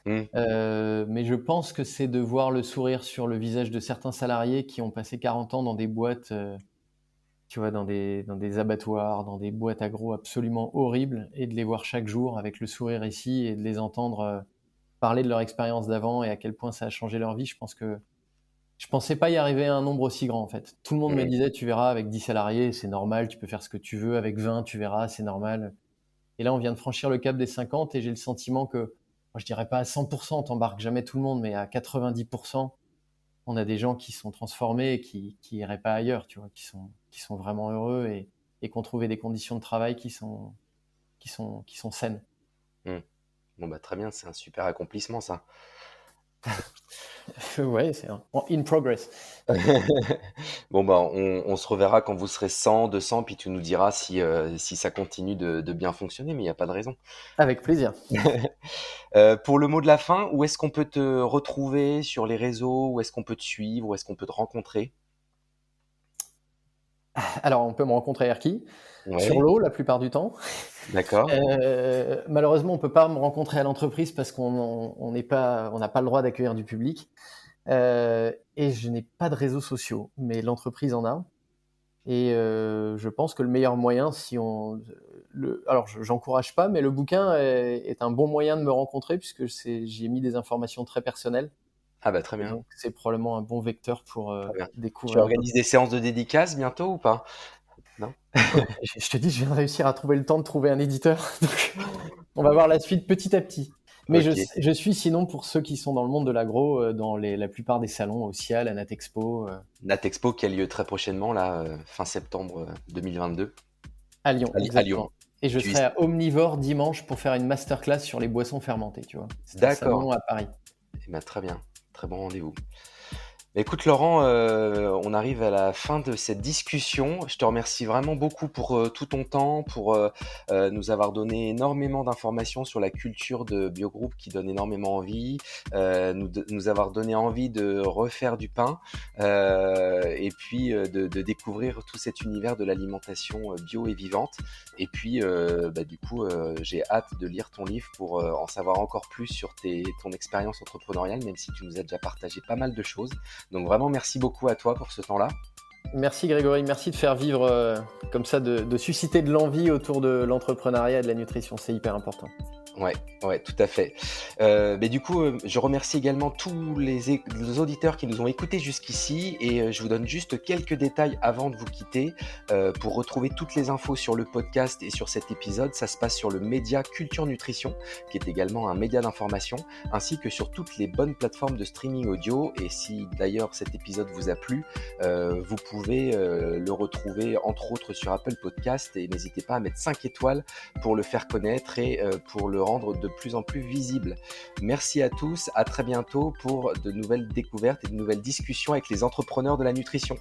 Mmh. Mais je pense que c'est de voir le sourire sur le visage de certains salariés qui ont passé 40 ans dans des boîtes, tu vois, dans des abattoirs, dans des boîtes agro absolument horribles, et de les voir chaque jour avec le sourire ici, et de les entendre parler de leur expérience d'avant et à quel point ça a changé leur vie. Je pensais pas y arriver à un nombre aussi grand, en fait. Tout le monde me Mmh. disait: «Tu verras, avec 10 salariés, c'est normal, tu peux faire ce que tu veux. Avec 20, tu verras, c'est normal». Et là, on vient de franchir le cap des 50, et j'ai le sentiment que, moi, je dirais pas à 100%, t'embarques jamais tout le monde, mais à 90%, on a des gens qui sont transformés et qui iraient pas ailleurs, tu vois, qui sont vraiment heureux, et qui ont trouvé des conditions de travail qui sont saines. Mmh. Bon, bah, très bien, c'est un super accomplissement ça. Ouais, c'est in progress. Bon, bah, on se reverra quand vous serez 100, 200, puis tu nous diras si ça continue de bien fonctionner, mais il y a pas de raison. Avec plaisir. Pour le mot de la fin, où est-ce qu'on peut te retrouver sur les réseaux? Où est-ce qu'on peut te suivre? Où est-ce qu'on peut te rencontrer? Alors, on peut me rencontrer à Erquy, sur Ouais, l'eau la plupart du temps. d'accord. Malheureusement, on peut pas me rencontrer à l'entreprise parce on n'a pas le droit d'accueillir du public. Et je n'ai pas de réseaux sociaux, mais l'entreprise en a. Et je pense que le meilleur moyen, si on alors j'encourage pas, mais le bouquin est un bon moyen de me rencontrer, puisque j'y ai mis des informations très personnelles, Ah bah, très et bien, donc c'est probablement un bon vecteur pour très bien. Tu découvrir un peu organises plus. des séances de dédicaces bientôt ou pas? Non? Écoute, je te dis, je viens de réussir à trouver le temps de trouver un éditeur, donc on va voir la suite petit à petit. Mais OK. je suis, sinon, pour ceux qui sont dans le monde de l'agro, dans la plupart des salons, au CIAL, à Natexpo, Natexpo qui a lieu très prochainement là, fin septembre, 2022 à Lyon, à Lyon. exactement. Et je Tu y serai à Omnivore dimanche pour faire une masterclass sur les boissons fermentées, tu vois. C'est un D'accord. salon à Paris. Eh ben, très bien, très bon rendez-vous. Écoute Laurent, on arrive à la fin de cette discussion. Je te remercie vraiment beaucoup pour, tout ton temps, pour, nous avoir donné énormément d'informations sur la culture de Biogroup qui donne énormément envie, nous avoir donné envie de refaire du pain, et puis, de découvrir tout cet univers de l'alimentation, bio et vivante. Et puis, bah, du coup, j'ai hâte de lire ton livre pour, en savoir encore plus sur ton expérience entrepreneuriale, même si tu nous as déjà partagé pas mal de choses. Donc vraiment merci beaucoup à toi pour ce temps-là. Merci Grégory, merci de faire vivre comme ça, de susciter de l'envie autour de l'entrepreneuriat et de la nutrition, c'est hyper important. Ouais, tout à fait. Mais du coup, je remercie également tous les auditeurs qui nous ont écoutés jusqu'ici et je vous donne juste quelques détails avant de vous quitter. Pour retrouver toutes les infos sur le podcast et sur cet épisode, ça se passe sur le média Culture Nutrition, qui est également un média d'information, ainsi que sur toutes les bonnes plateformes de streaming audio. Et si d'ailleurs cet épisode vous a plu, vous pouvez le retrouver entre autres sur Apple Podcast et n'hésitez pas à mettre 5 étoiles pour le faire connaître et pour le rendre de plus en plus visible. Merci à tous, à très bientôt pour de nouvelles découvertes et de nouvelles discussions avec les entrepreneurs de la nutrition.